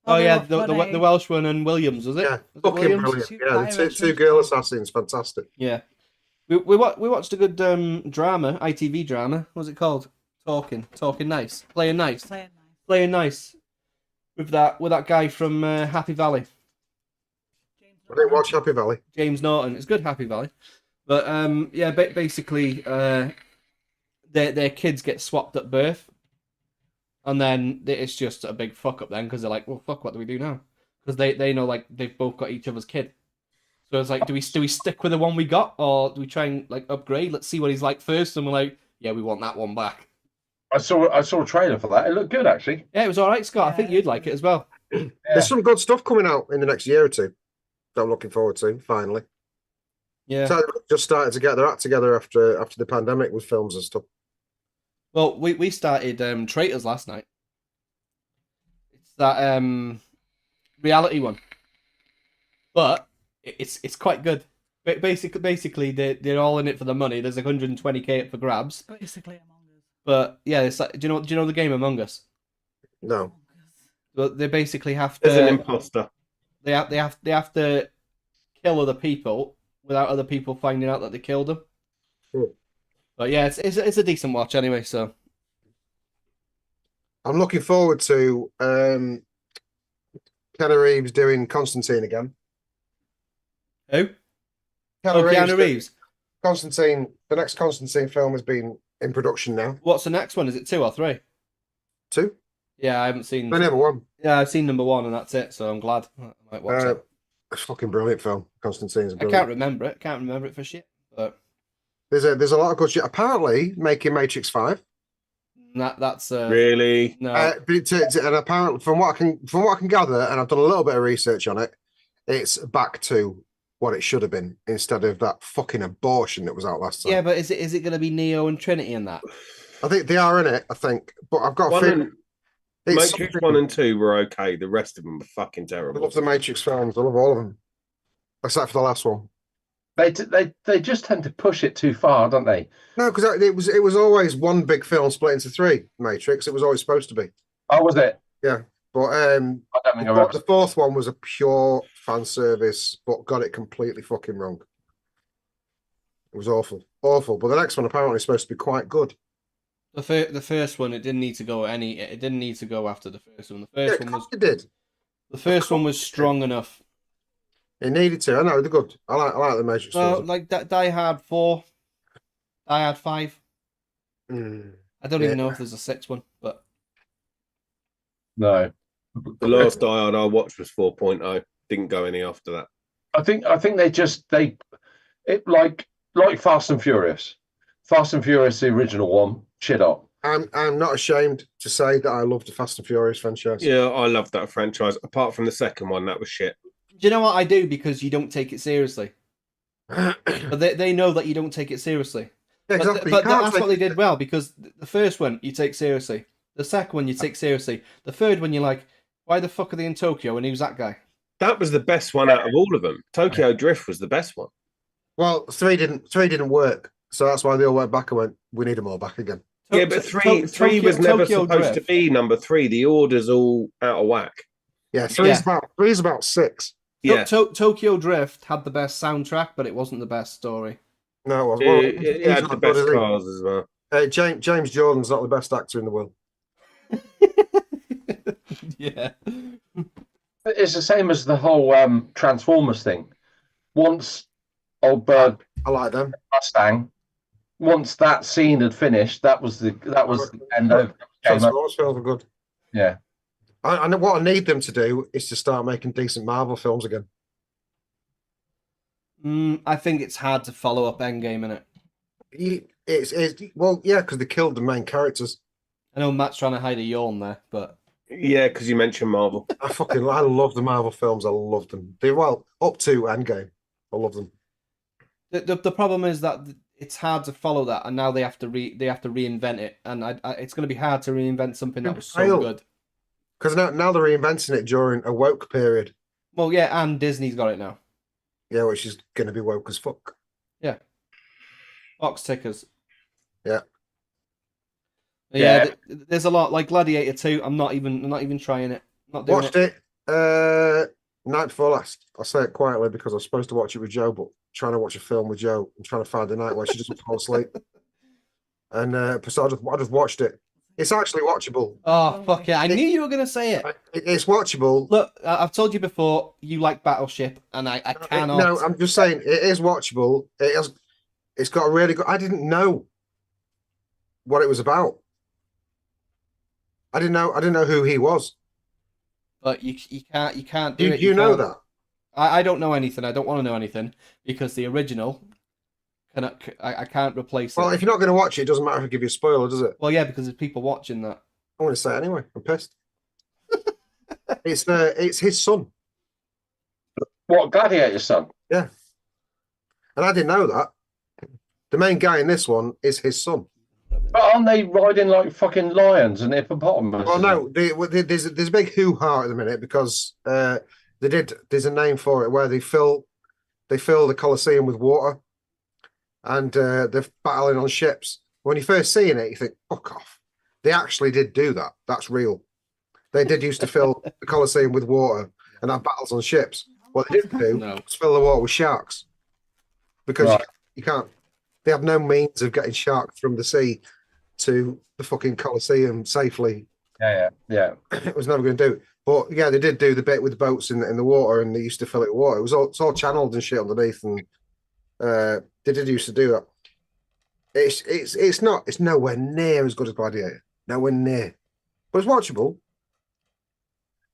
Oh yeah, the Welsh one and Williams, was it? Yeah, fucking brilliant. Yeah, the two girl assassins, fantastic. Yeah, we watched a good drama, ITV drama. What was it called? Talking nice, playing nice, with that guy from Happy Valley. I didn't watch Happy Valley. James Norton. It's good, Happy Valley, but basically, their kids get swapped at birth. And then it's just a big fuck up then, because they're like, well, fuck, what do we do now? Because they know, like, they've both got each other's kid. So it's like, do we stick with the one we got, or do we try and, like, upgrade? Let's see what he's like first. And we're like, yeah, we want that one back. I saw a trailer for that. It looked good, actually. Yeah, it was all right, Scott. I think you'd like it as well. Yeah. There's some good stuff coming out in the next year or two that I'm looking forward to, finally. Yeah. So just started to get their act together after the pandemic with films and stuff. Well, we started Traitors last night. It's that reality one. But it's quite good. But basically, they're all in it for the money. There's 120k up for grabs. Basically, Among Us. But yeah, it's like, do you know the game Among Us? No. But they basically have There's an to imposter. they have to kill other people without other people finding out that they killed them. Cool. But yeah, it's a decent watch anyway. So I'm looking forward to Keanu Reeves doing Constantine again. who? Keanu Reeves. Constantine, the next Constantine film has been in production now. What's the next one? Is it 2 or 3? 2? Yeah, I haven't seen. I never won. Yeah, I've seen number 1 and that's it. So I'm glad I might watch it. It's a fucking brilliant film. Constantine's I brilliant. can't remember it. Can't remember it for shit. But There's a lot of good shit. Apparently, making Matrix 5. that's Really? no. And apparently, from what I can gather, and I've done a little bit of research on it, it's back to what it should have been instead of that fucking abortion that was out last time. Yeah, but is it going to be Neo and Trinity in that? I think they are in it. I think, but I've got a feeling. Matrix 1 and 2 were okay. The rest of them were fucking I terrible. love the Matrix films. I love all of them, except for the last one. They just tend to push it too far, don't they? No, because it was always one big film split into 3. Matrix. It was always supposed to be. Oh, was it? Yeah, but I don't think I've ever... the fourth one was a pure fan service, but got it completely fucking wrong. It was awful. But the next one apparently is supposed to be quite good. The first one, it didn't need to go It didn't need to go after the first one. The first one was. It did. The first one was strong enough. It needed to. I know they're good. I like the Matrix. Well, like Die Hard 4, Die Hard 5. I don't even know if there's a 6th one, but No. The last Die Hard I watched was 4.0. Didn't go any after that. I think like Fast and Furious. Fast and Furious, the original one, shit up. I'm not ashamed to say that I love the Fast and Furious franchise. Yeah, I love that franchise. Apart from the second one, that was shit. do you know what I do? Because you don't take it seriously. But they know that you don't take it seriously. Yeah, exactly. But that's what they did well, because the first one you take seriously. The second one you take seriously. The third one you're like, why the fuck are they in Tokyo and who's that guy? That was the best one out of all of them. Tokyo Drift was the best one. Well, 3 didn't work, so that's why they all went back and went, we need them all back again. Yeah, but three was never supposed to be number 3. The order's all out of whack. Yeah, three's about 6. Yeah, Tokyo Drift had the best soundtrack, but it wasn't the best story. No, it wasn't. Well, it had the best cars as well. James Jordan's not the best actor in the world. Yeah. It's the same as the whole Transformers thing. Once old Bird I like them. Mustang, once that scene had finished, that was the end of Transformers films are good. Yeah. And what I need them to do is to start making decent Marvel films again. I think it's hard to follow up Endgame in it. Because they killed the main characters. I know Matt's trying to hide a yawn there, but Yeah, because you mentioned Marvel. I love the Marvel films. I love them. Up to Endgame. I love them. The problem is that it's hard to follow that, and now they have to reinvent it, and it's going to be hard to reinvent something that was so good. Because now they're reinventing it during a woke period. Well, yeah, and Disney's got it now. Yeah, which is going to be woke as fuck. Yeah. Box tickers. Yeah. Yeah, there's a lot like Gladiator 2. I'm not even trying it. Not doing Watched it night before last. I'll say it quietly because I was supposed to watch it with Joe, but trying to watch a film with Joe and trying to find a night where she doesn't fall asleep. And so I just watched it. It's actually watchable. Oh, fuck yeah. I knew you were going to say it. It's watchable. Look, I've told you before, you like Battleship, and I cannot. No, I'm just saying, it is watchable. It's got a really good... I didn't know what it was about. I didn't know who he was. But you can't do it. You know that? I don't know anything. I don't want to know anything, because the original... I can't replace it. Well, if you're not going to watch it, it doesn't matter if I give you a spoiler, does it? Well, yeah, because there's people watching that. I'm going to say it anyway. I'm pissed. It's his son. What, Gladiator's son? Yeah. And I didn't know that. The main guy in this one is his son. But aren't they riding like fucking lions and hippopotamus? Well, no, there's a big hoo-ha at the minute because there's a name for it where they fill they fill the Colosseum with water, and they're battling on ships. When you first see it, you think, fuck off. They actually did do that. That's real. They did used to fill the Colosseum with water and have battles on ships. What they didn't do was fill the water with sharks. Because you can't, they have no means of getting sharks from the sea to the fucking Colosseum safely. Yeah. It was never going to do it. But yeah, they did do the bit with the boats in the water, and they used to fill it with water. It's all channeled and shit underneath, and they did used to do that. It's nowhere near as good as Gladiator. Nowhere near. But it's watchable.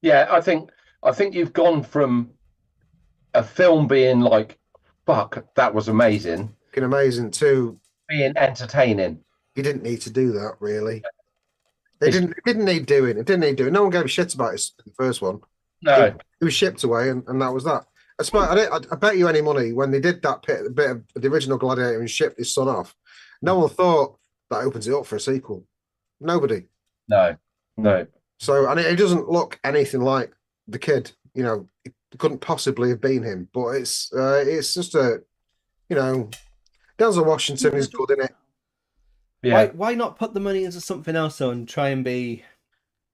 Yeah, I think you've gone from a film being like, fuck, that was amazing. Fucking amazing too. Being entertaining. You didn't need to do that, really. It didn't need doing. It didn't need doing. No one gave a shit about it in the first one. No. It was shipped away, and that was that. I bet you any money when they did that bit of the original Gladiator and shipped his son off, no one thought that opens it up for a sequel. Nobody. No. So, and it doesn't look anything like the kid. You know, it couldn't possibly have been him. But it's just a, you know, Denzel Washington is good in it. Yeah. Why not put the money into something else though and try and be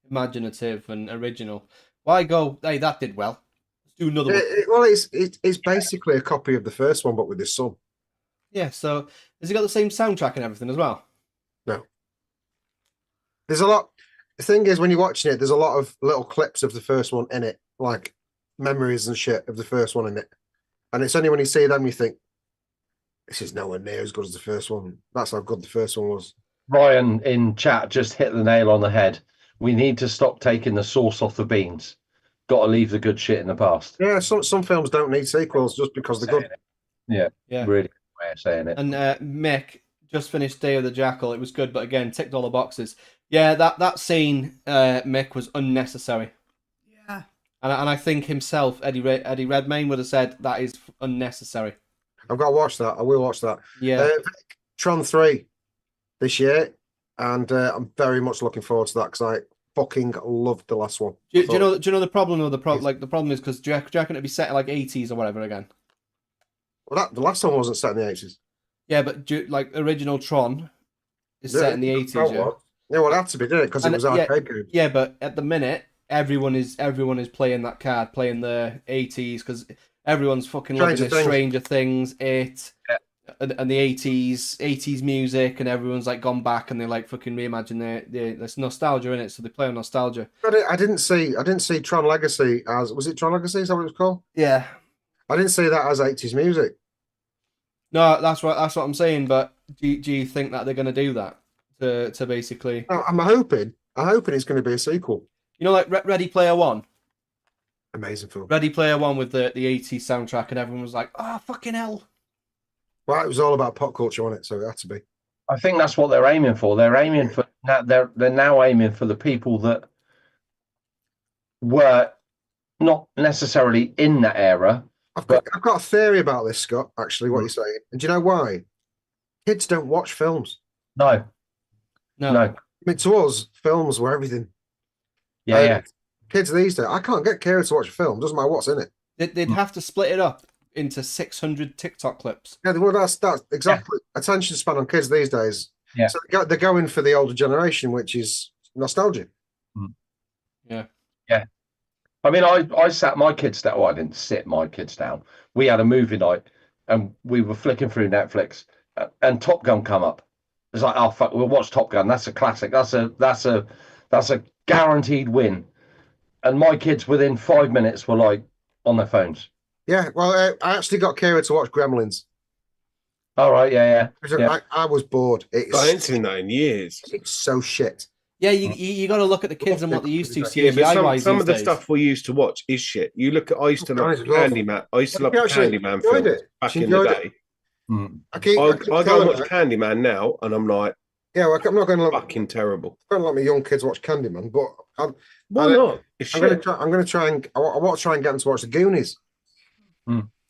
imaginative and original? Why go, hey, that did well. Let's do another one. Well, it's basically a copy of the first one, but with his son. Yeah, so has it got the same soundtrack and everything as well? No. There's a lot. The thing is, when you're watching it, there's a lot of little clips of the first one in it, like memories and shit of the first one in it. And it's only when you see them you think, this is nowhere near as good as the first one. That's how good the first one was. Ryan in chat just hit the nail on the head. We need to stop taking the sauce off the beans. Got to leave the good shit in the past. Yeah, some films don't need sequels just because they're good. Yeah, really good way of saying it. And Mick just finished Day of the Jackal. It was good, but again, ticked all the boxes. Yeah, that scene, Mick, was unnecessary. Yeah. And I think himself, Eddie Redmayne, would have said that is unnecessary. I've got to watch that. I will watch that. Yeah. Tron 3 this year, and I'm very much looking forward to that because I fucking loved the last one. Do you know the problem? Or the problem is because do you reckon it'd be set in like 80s or whatever again? Well, the last one wasn't set in the 80s. Yeah, but like original Tron is set in the 80s. Yeah, well, it had to be, didn't it? Because it was arcade game. Yeah, but at the minute, everyone is playing that card, playing the 80s because everyone's fucking looking at Stranger Things, and the 80s music, and everyone's like gone back and they like fucking reimagine there's nostalgia in it, so they play on nostalgia. But I didn't see Tron Legacy as, was it Tron Legacy? Is that what it was called? Yeah. I didn't see that as 80s music. No, that's what I'm saying. But do you think that they're going to do that to basically? I'm hoping it's going to be a sequel. You know, like Ready Player One. Amazing film. Ready Player One with the 80s soundtrack, and everyone was like, "Oh fucking hell!" Well, it was all about pop culture on it, so it had to be. I think that's what they're aiming for. They're aiming for they're now aiming for the people that were not necessarily in that era. I've got a theory about this, Scott. Actually, what you're saying, and do you know why? Kids don't watch films. No. I mean, to us, films were everything. Yeah. Kids these days, I can't get Kira to watch a film. Doesn't matter what's in it. They'd have to split it up into 600 TikTok clips. Yeah, well, that's exactly attention span on kids these days. Yeah. So they're going for the older generation, which is nostalgia. Yeah. I mean, I sat my kids down. Well, I didn't sit my kids down. We had a movie night, and we were flicking through Netflix, and Top Gun come up. It's like, oh fuck, we'll watch Top Gun. That's a classic. That's a guaranteed win. And my kids, within 5 minutes, were like on their phones. Yeah, well, I actually got Kira to watch Gremlins. All right, yeah. I was bored. I ain't seen that in years. It's so shit. Yeah, you got to look at the kids and what they used to CGI. Yeah, but some of the stuff we used to watch is shit. You look at, I used to love Candyman. I used to love Candyman films back in the day. I go and watch Candyman now, and I'm like, yeah, well, I'm not going to fucking terrible. I don't let my young kids watch Candyman, but why not? I'm going to try and I want to try and get them to watch the Goonies.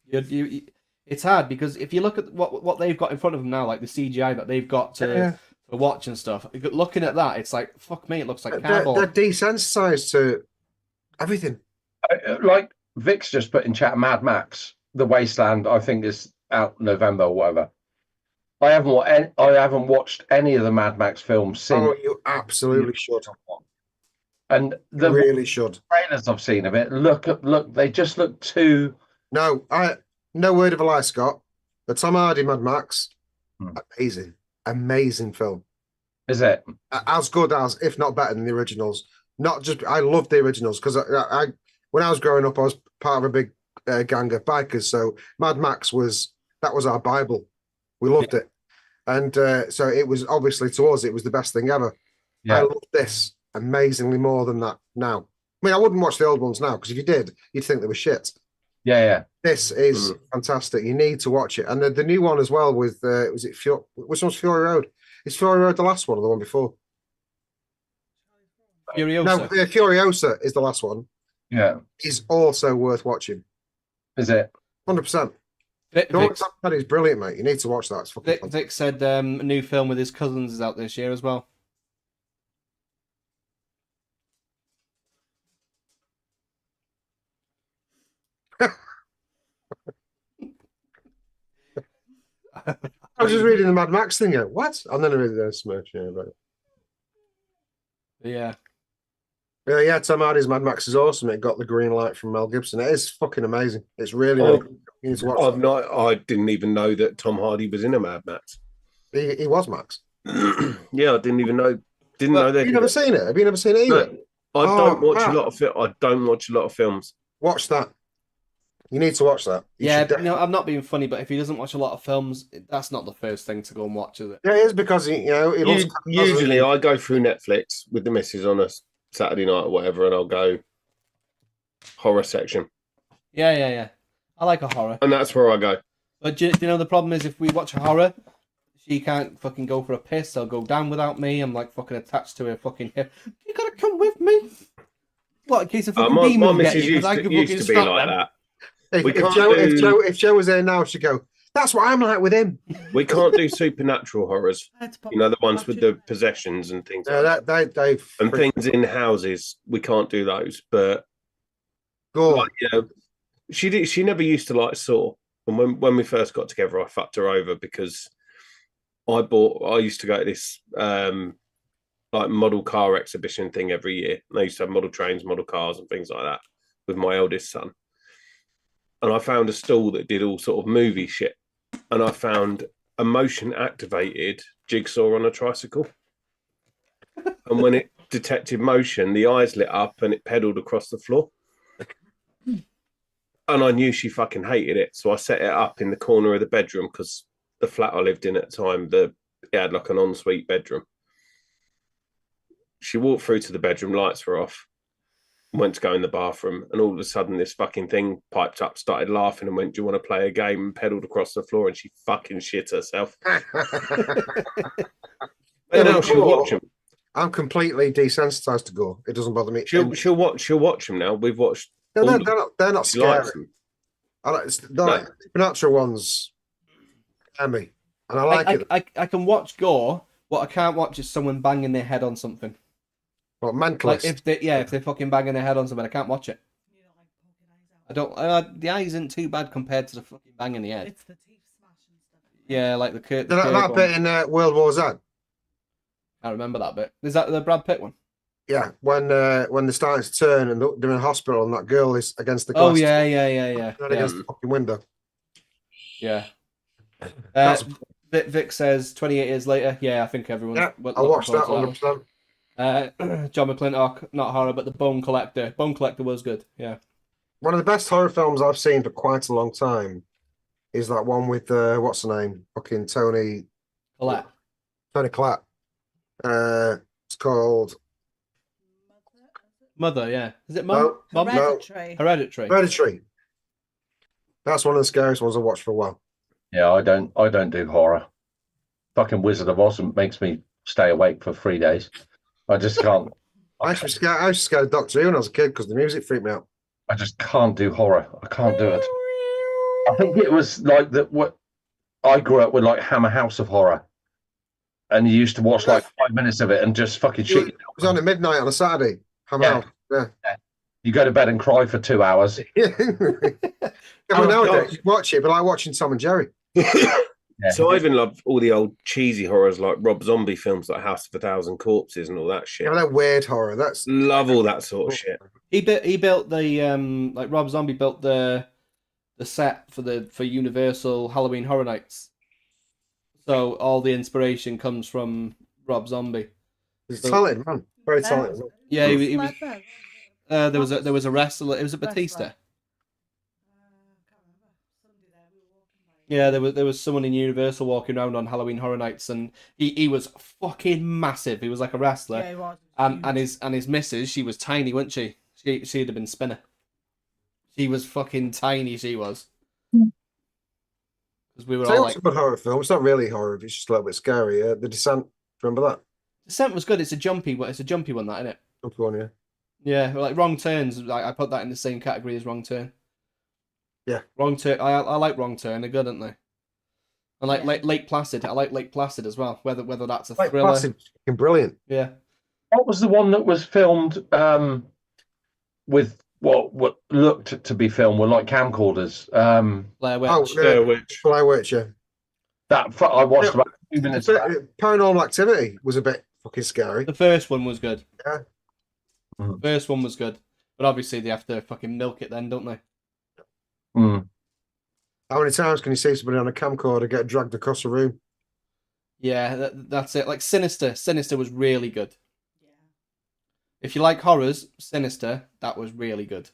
It's hard because if you look at what they've got in front of them now, like the CGI that they've got to watch and stuff, looking at that, it's like, fuck me, it looks like cardboard. They're desensitized to everything. Like Vic's just put in chat Mad Max. The Wasteland, I think, is out November or whatever. I haven't watched any of the Mad Max films since. Oh, you absolutely should. And the You really should. trailers I've seen of it, look, they just look too. No word of a lie, Scott. The Tom Hardy Mad Max, amazing film. Is it? As good as, if not better than the originals. Not just, I love the originals because I when I was growing up, I was part of a big gang of bikers. So Mad Max was our Bible. We loved it, and so it was obviously to us, it was the best thing ever. Yeah. I love this amazingly more than that now. I mean, I wouldn't watch the old ones now because if you did, you'd think they were shit. Yeah. This is fantastic. You need to watch it, and the new one as well with was it which one's Fury Road? Is Fury Road the last one or the one before? Furiosa. No, Furiosa is the last one. Yeah. Is also worth watching. Is it? 100%. Vic, That is brilliant, mate. You need to watch that. It's fucking fun. Vic said a new film with his cousins is out this year as well. I was just reading the Mad Max thing. What? And then I read the Smirch. Yeah. Yeah, Tom Hardy's Mad Max is awesome. It got the green light from Mel Gibson. It is fucking amazing. It's really good. You need to watch it. I didn't even know that Tom Hardy was in a Mad Max. He was Max. Yeah, I didn't even know. Didn't know that. Have you never seen it? Have you never seen it either? No, I don't watch a lot of I don't watch a lot of films. Watch that. You need to watch that. I'm not being funny, but if he doesn't watch a lot of films, that's not the first thing to go and watch, is it? Yeah, it is because Usually, I go through Netflix with the missus on a Saturday night or whatever, and I'll go horror section. Yeah. I like a horror, and that's where I go. But do you know the problem is if we watch a horror, she can't fucking go for a piss. I'll go down without me. I'm like fucking attached to her fucking hip. You gotta come with me. What, in case of fucking demon my missus used to be like that. If Joe was there now, she'd go, that's what I'm like with him. We can't do supernatural horrors. You know, the ones with the possessions and things like that. And things in houses, we can't do those. But she never used to like Saw. And when we first got together, I fucked her over because I used to go to this like model car exhibition thing every year. And I used to have model trains, model cars and things like that with my eldest son. And I found a stall that did all sort of movie shit. And I found a motion activated jigsaw on a tricycle. And when it detected motion, the eyes lit up and it pedaled across the floor. And I knew she fucking hated it. So I set it up in the corner of the bedroom because the flat I lived in at the time, it had like an ensuite bedroom. She walked through to the bedroom, lights were off. Went to go in the bathroom, and all of a sudden this fucking thing piped up, started laughing and went, do you want to play a game? And pedaled across the floor, and she fucking shit herself. She'll watch them. I'm completely desensitized to gore. It doesn't bother me. She'll watch them now. We've watched. They're not scary. The supernatural ones scare me, and I like it. I can watch gore. What I can't watch is someone banging their head on something. What, mentalist? Like if they're fucking banging their head on something, I can't watch it. I don't. The eye isn't too bad compared to the fucking banging the head. It's the teeth smashing stuff. Yeah, like the that bit in World War Z. I remember that bit. Is that the Brad Pitt one? Yeah, when they're starting to turn and they're in hospital and that girl is against the glass. Oh yeah. Against the fucking window. Yeah. Vic says 28 years later. Yeah, I think everyone. Yeah, I watched that 100%. John McClintock, not horror, but the Bone Collector. Bone Collector was good. Yeah. One of the best horror films I've seen for quite a long time is that one with what's the name? Fucking Tony Collette. Tony Collette. It's called Mother. Yeah. Is it Mom? No, Hereditary. Hereditary. That's one of the scariest ones I've watched for a while. Yeah, I don't do horror. Fucking Wizard of Oz makes me stay awake for 3 days. I just can't. I used to scare Doctor Who when I was a kid because the music freaked me out. I just can't do horror. I can't do it. I think it was like that. What I grew up with, like Hammer House of Horror, and you used to watch like 5 minutes of it and just fucking shit. It was on at midnight on a Saturday. Hammer House. Yeah. You go to bed and cry for 2 hours. Yeah, but nowadays you watch it, but like watching Tom and Jerry. Yeah. So I even love all the old cheesy horrors like Rob Zombie films like House of a Thousand Corpses and all that shit. Yeah, that weird horror. That's Love all that sort of shit. He built the like Rob Zombie built the set for Universal Halloween Horror Nights. So all the inspiration comes from Rob Zombie. He's talented, man. Very talented. Yeah, he was. There was a wrestler. It was a Batista. Yeah, there was someone in Universal walking around on Halloween Horror Nights, and he was fucking massive. He was like a wrestler. Yeah, he was. And his missus, she was tiny, wasn't she? She'd have been Spinner. She was fucking tiny. She was. Because we were all like, a good horror film. It's not really horror. It's just a little bit scary. The Descent. Remember that? Descent was good. It's a jumpy one, that, isn't it? Good one, yeah. Yeah, like Wrong Turns. Like I put that in the same category as Wrong Turn. Yeah, Wrong Turn. I like Wrong Turn. They're good, aren't they? And like Lake Placid. I like Lake Placid as well. Whether that's a thriller. Lake Placid, brilliant. Yeah. What was the one that was filmed with what looked to be filmed were like camcorders? Blair Witch. Blair Witch, yeah. That I watched about 2 minutes. Paranormal Activity was a bit fucking scary. The first one was good. Yeah. The first one was good. But obviously they have to fucking milk it then, don't they? Mm. How many times can you see somebody on a camcorder get dragged across a room? Yeah, that's it. Like Sinister. Sinister was really good. Yeah. If you like horrors, Sinister, that was really good.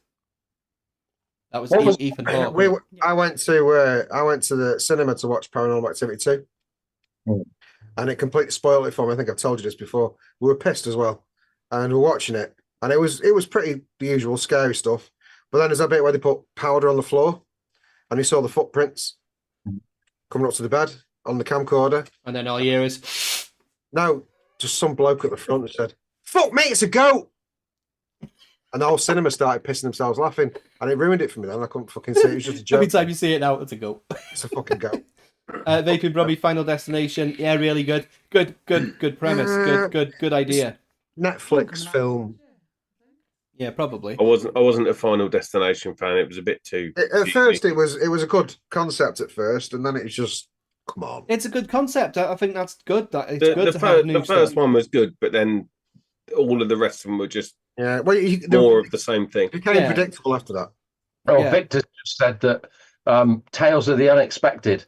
That was Ethan Hawke. I went to the cinema to watch Paranormal Activity 2. And it completely spoiled it for me. I think I've told you this before. We were pissed as well. And we were watching it. And it was pretty the usual scary stuff. But then there's a bit where they put powder on the floor, and you saw the footprints coming up to the bed on the camcorder. And then all you hear is... No, just some bloke at the front that said, "Fuck me, it's a goat!" And the whole cinema started pissing themselves laughing, and it ruined it for me then. I couldn't fucking see it. It was just a joke. Every time you see it now, it's a goat. It's a fucking goat. Vaping Brummy, Final Destination. Yeah, really good. Good premise. Good idea. Netflix film. Yeah, probably. I wasn't a Final Destination fan. It was a bit too. At first, it was a good concept at first, and then it was just, come on. It's a good concept. I think that's good. The first one was good, but then all of the rest of them were just more of the same thing. It became predictable after that. Oh, Victor just said that Tales of the Unexpected.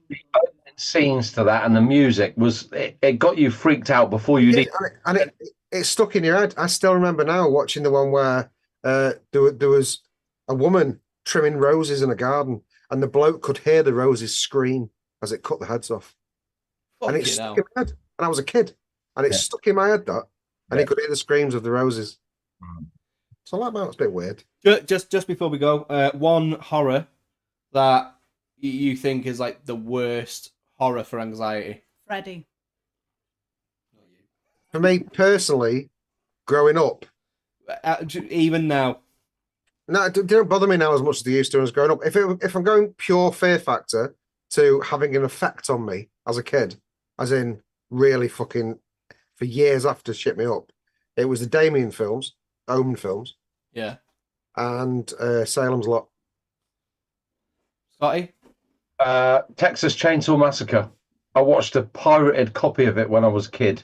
The opening scenes to that and the music it got you freaked out before you did. And it stuck in your head. I still remember now watching the one where there was a woman trimming roses in a garden, and the bloke could hear the roses scream as it cut the heads off. And it stuck in my head. And I was a kid, and it stuck in my head and he could hear the screams of the roses. So like that was a bit weird. Just before we go, one horror that you think is like the worst horror for anxiety? Freddy. For me personally, growing up, even now, no, it don't bother me now as much as they used to as growing up. If I'm going pure fear factor to having an effect on me as a kid, as in really fucking for years after shit me up, it was the Damien films, Omen films, yeah, and Salem's Lot. Scotty, Texas Chainsaw Massacre. I watched a pirated copy of it when I was a kid.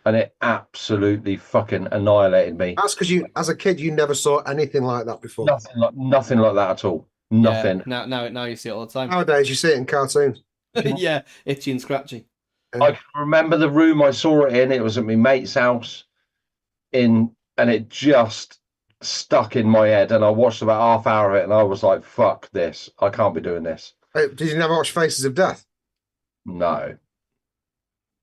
And it absolutely fucking annihilated me. That's because as a kid, you never saw anything like that before. Nothing like that at all. Nothing. Yeah, now you see it all the time. Nowadays, you see it in cartoons. Yeah, itchy and scratchy. I can remember the room I saw it in. It was at my mate's house, and it just stuck in my head. And I watched about half hour of it, and I was like, "Fuck this! I can't be doing this." Did you never watch Faces of Death? No.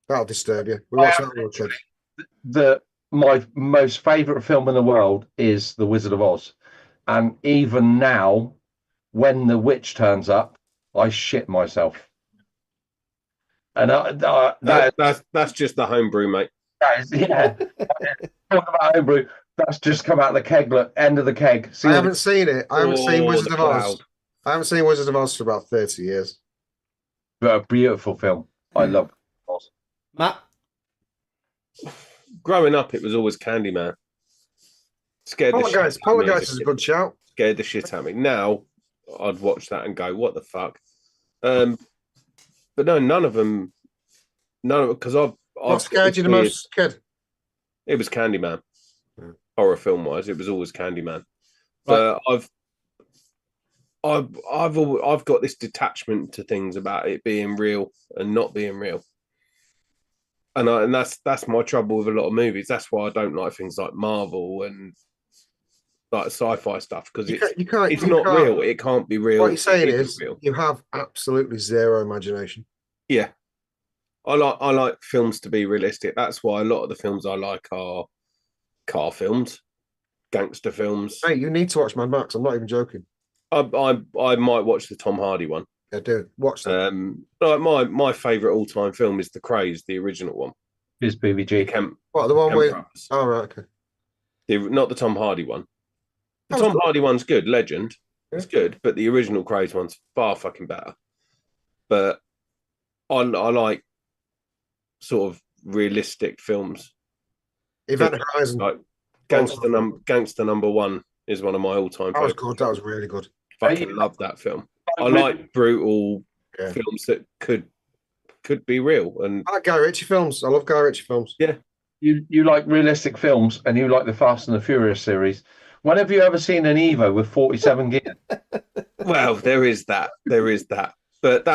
That'll disturb you. We watched that when we were kids. My most favourite film in the world is The Wizard of Oz. And even now, when the witch turns up, I shit myself. And that's just the homebrew, mate. Yeah. Talk about homebrew. That's just come out of the keg. Look, end of the keg. I haven't seen it. I haven't seen Wizard of Oz. I haven't seen Wizard of Oz for about 30 years. But a beautiful film. I love Oz. Matt? Growing up, it was always Candyman. Scared the shit out of me. Poltergeist is a good shout. Scared the shit out of me. Now I'd watch that and go, "What the fuck?" But no, none of them. Because What scared you the most, as a kid? It was Candyman. Yeah. Horror film wise, it was always Candyman. But I've got this detachment to things about it being real and not being real, and that's my trouble with a lot of movies. That's why I don't like things like Marvel and like sci-fi stuff, because it's not real. It can't be real. What you're saying is real. You have absolutely zero imagination. Yeah, I like films to be realistic. That's why a lot of the films I like are car films, gangster films. Hey, you need to watch Mad Max. I'm not even joking. I might watch the Tom Hardy one. Yeah, dude, watch that. Like my favourite all-time film is The Craze, the original one. Is BBG. What, the one with? Oh, right, okay. Not the Tom Hardy one. The Tom Hardy one's good, legend. Yeah. It's good, but the original Craze one's far fucking better. But I like sort of realistic films. Event Horizon. Like Gangster Number One is one of my all-time That was favorites. good. That was really good. Fucking love that film. I like brutal films that could be real. And I like Guy Ritchie films. I love Guy Ritchie films. Yeah. You like realistic films and you like the Fast and the Furious series. When have you ever seen an Evo with 47 gears? Well, there is that. But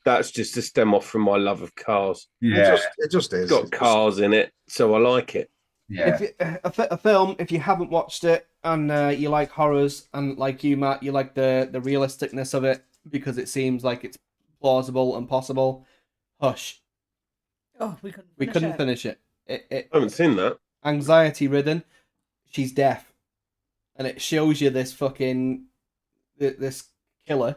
that's just to stem off from my love of cars. Yeah, it just is. It's got cars in it, so I like it. Yeah. A film, if you haven't watched it and you like horrors, and like you, Matt, you like the realisticness of it because it seems like it's plausible and possible. Hush. Oh, we couldn't finish it. I haven't seen that. Anxiety ridden. She's deaf, and it shows you this killer,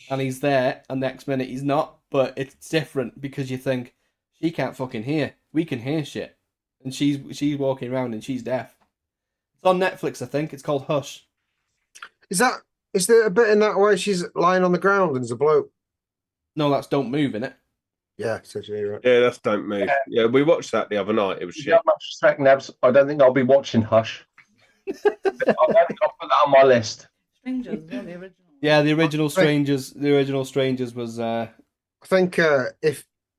and he's there, and next minute he's not. But it's different because you think she can't fucking hear. We can hear shit. And she's walking around and she's deaf. It's on Netflix, I think. It's called Hush. Is there a bit in that where she's lying on the ground and there's a bloke? No, that's Don't Move, innit? Yeah, essentially, right. Yeah, that's Don't Move. Yeah, we watched that the other night. It was shit. Not much respect, Nebs. I don't think I'll be watching Hush. I don't think I'll put that on my list. Strangers, yeah, the original. Yeah, the original Strangers. The original Strangers was. I think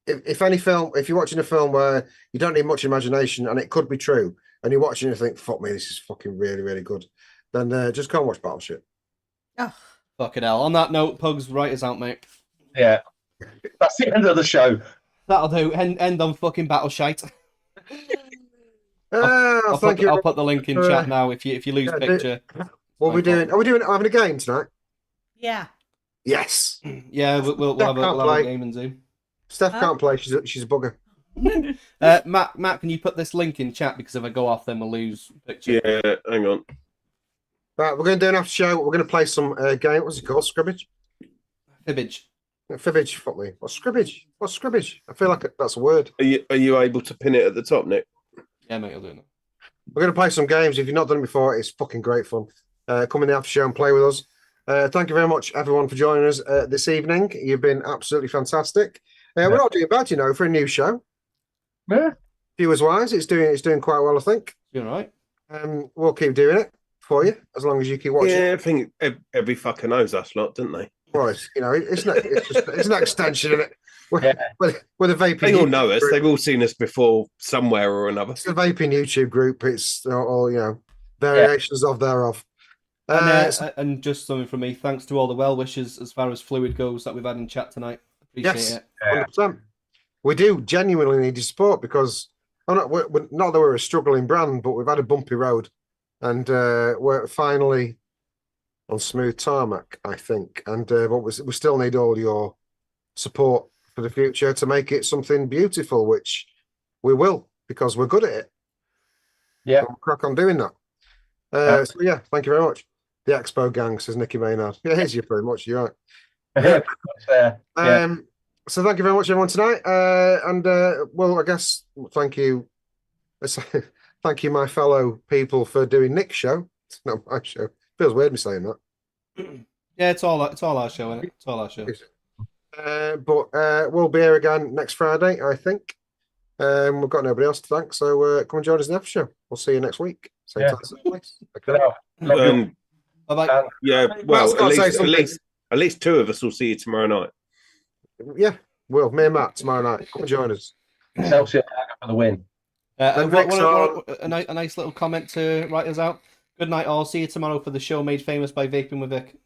if any film, if you're watching a film where you don't need much imagination and it could be true, and you're watching and you think, "Fuck me, this is fucking really, really good," then just go and watch Battleship. Oh. Fucking hell. On that note, Pugs, write us out, mate. Yeah, that's the end of the show. That'll do. End on fucking battle shite. I'll put the link in chat now. If you lose picture. What are we doing? Are we having a game tonight? Yeah. Yes. Yeah, we'll have a game in Zoom. Steph can't play. She's a bugger. Matt, can you put this link in chat, because if I go off, then we'll lose picture. Yeah, hang on. Right, we're going to do an after show. We're going to play some game. What's it called? Scribbage. Fibbage. Fuck me. What's scribbage? I feel like that's a word. Are you able to pin it at the top, Nick? Yeah, mate, I'll do it. We're going to play some games. If you've not done it before, it's fucking great fun. Come in the after show and play with us. Thank you very much, everyone, for joining us this evening. You've been absolutely fantastic. We're not doing bad, for a new show. Yeah. Viewers wise, it's doing quite well, I think. You're right. We'll keep doing it for you as long as you keep watching. Yeah, I think every fucker knows us lot, don't they? Well, it's an extension of it. We're the vaping. They all know us. They've all seen us before somewhere or another. It's the vaping YouTube group. It's all variations of thereof. And just something from me. Thanks to all the well wishes as far as Flooid goes that we've had in chat tonight. Appreciate it. 100%. We do genuinely need your support because not that we're a struggling brand, but we've had a bumpy road, and we're finally on smooth tarmac, I think. And but we still need all your support for the future to make it something beautiful, which we will, because we're good at it. Yeah, we'll crack on doing that. So yeah, thank you very much. The Expo gang, says Nicky Maynard. Yeah, here's you pretty much. You're right. So thank you very much, everyone, tonight. Well, I guess thank you, my fellow people, for doing Nick's show. It's not my show. Feels weird me saying that. Yeah, it's all our show, isn't it? It's all our show. But we'll be here again next Friday, I think. We've got nobody else to thank, so come and join us in the after show. We'll see you next week. Same Yeah. time, same place. Okay. Bye bye. Yeah, Matt's well, gotta say something. at least two of us will see you tomorrow night. Yeah, well, me and Matt tomorrow night. Come and join us. Excelsior for the win. Then Vic's A nice little comment to write us out. Good night, all. See you tomorrow for the show made famous by Vaping with Vic.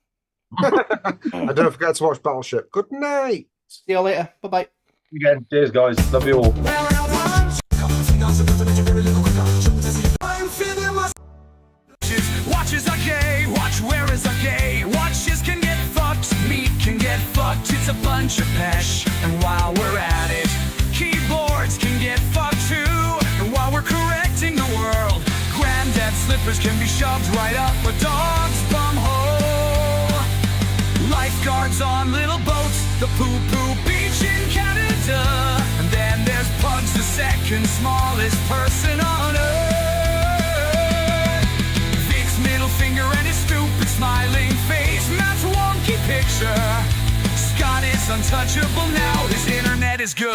And don't forget to watch Battleship. Good night. See you later. Bye bye. Again, cheers, guys. Love you all. Watches are gay, watch wearers are gay. Watches can get fucked, meat can get fucked. It's a bunch of pesh. And while we're at it, keyboards can get fucked too. And while we're correcting the world, granddad's slippers can be shoved right up a dog's bum hole. Lifeguards on little boats, the poo-poo beach in Canada. And then there's Pugs, the second smallest person on earth. Middle finger and his stupid smiling face, Matt's wonky picture. Scott is untouchable now, his internet is good.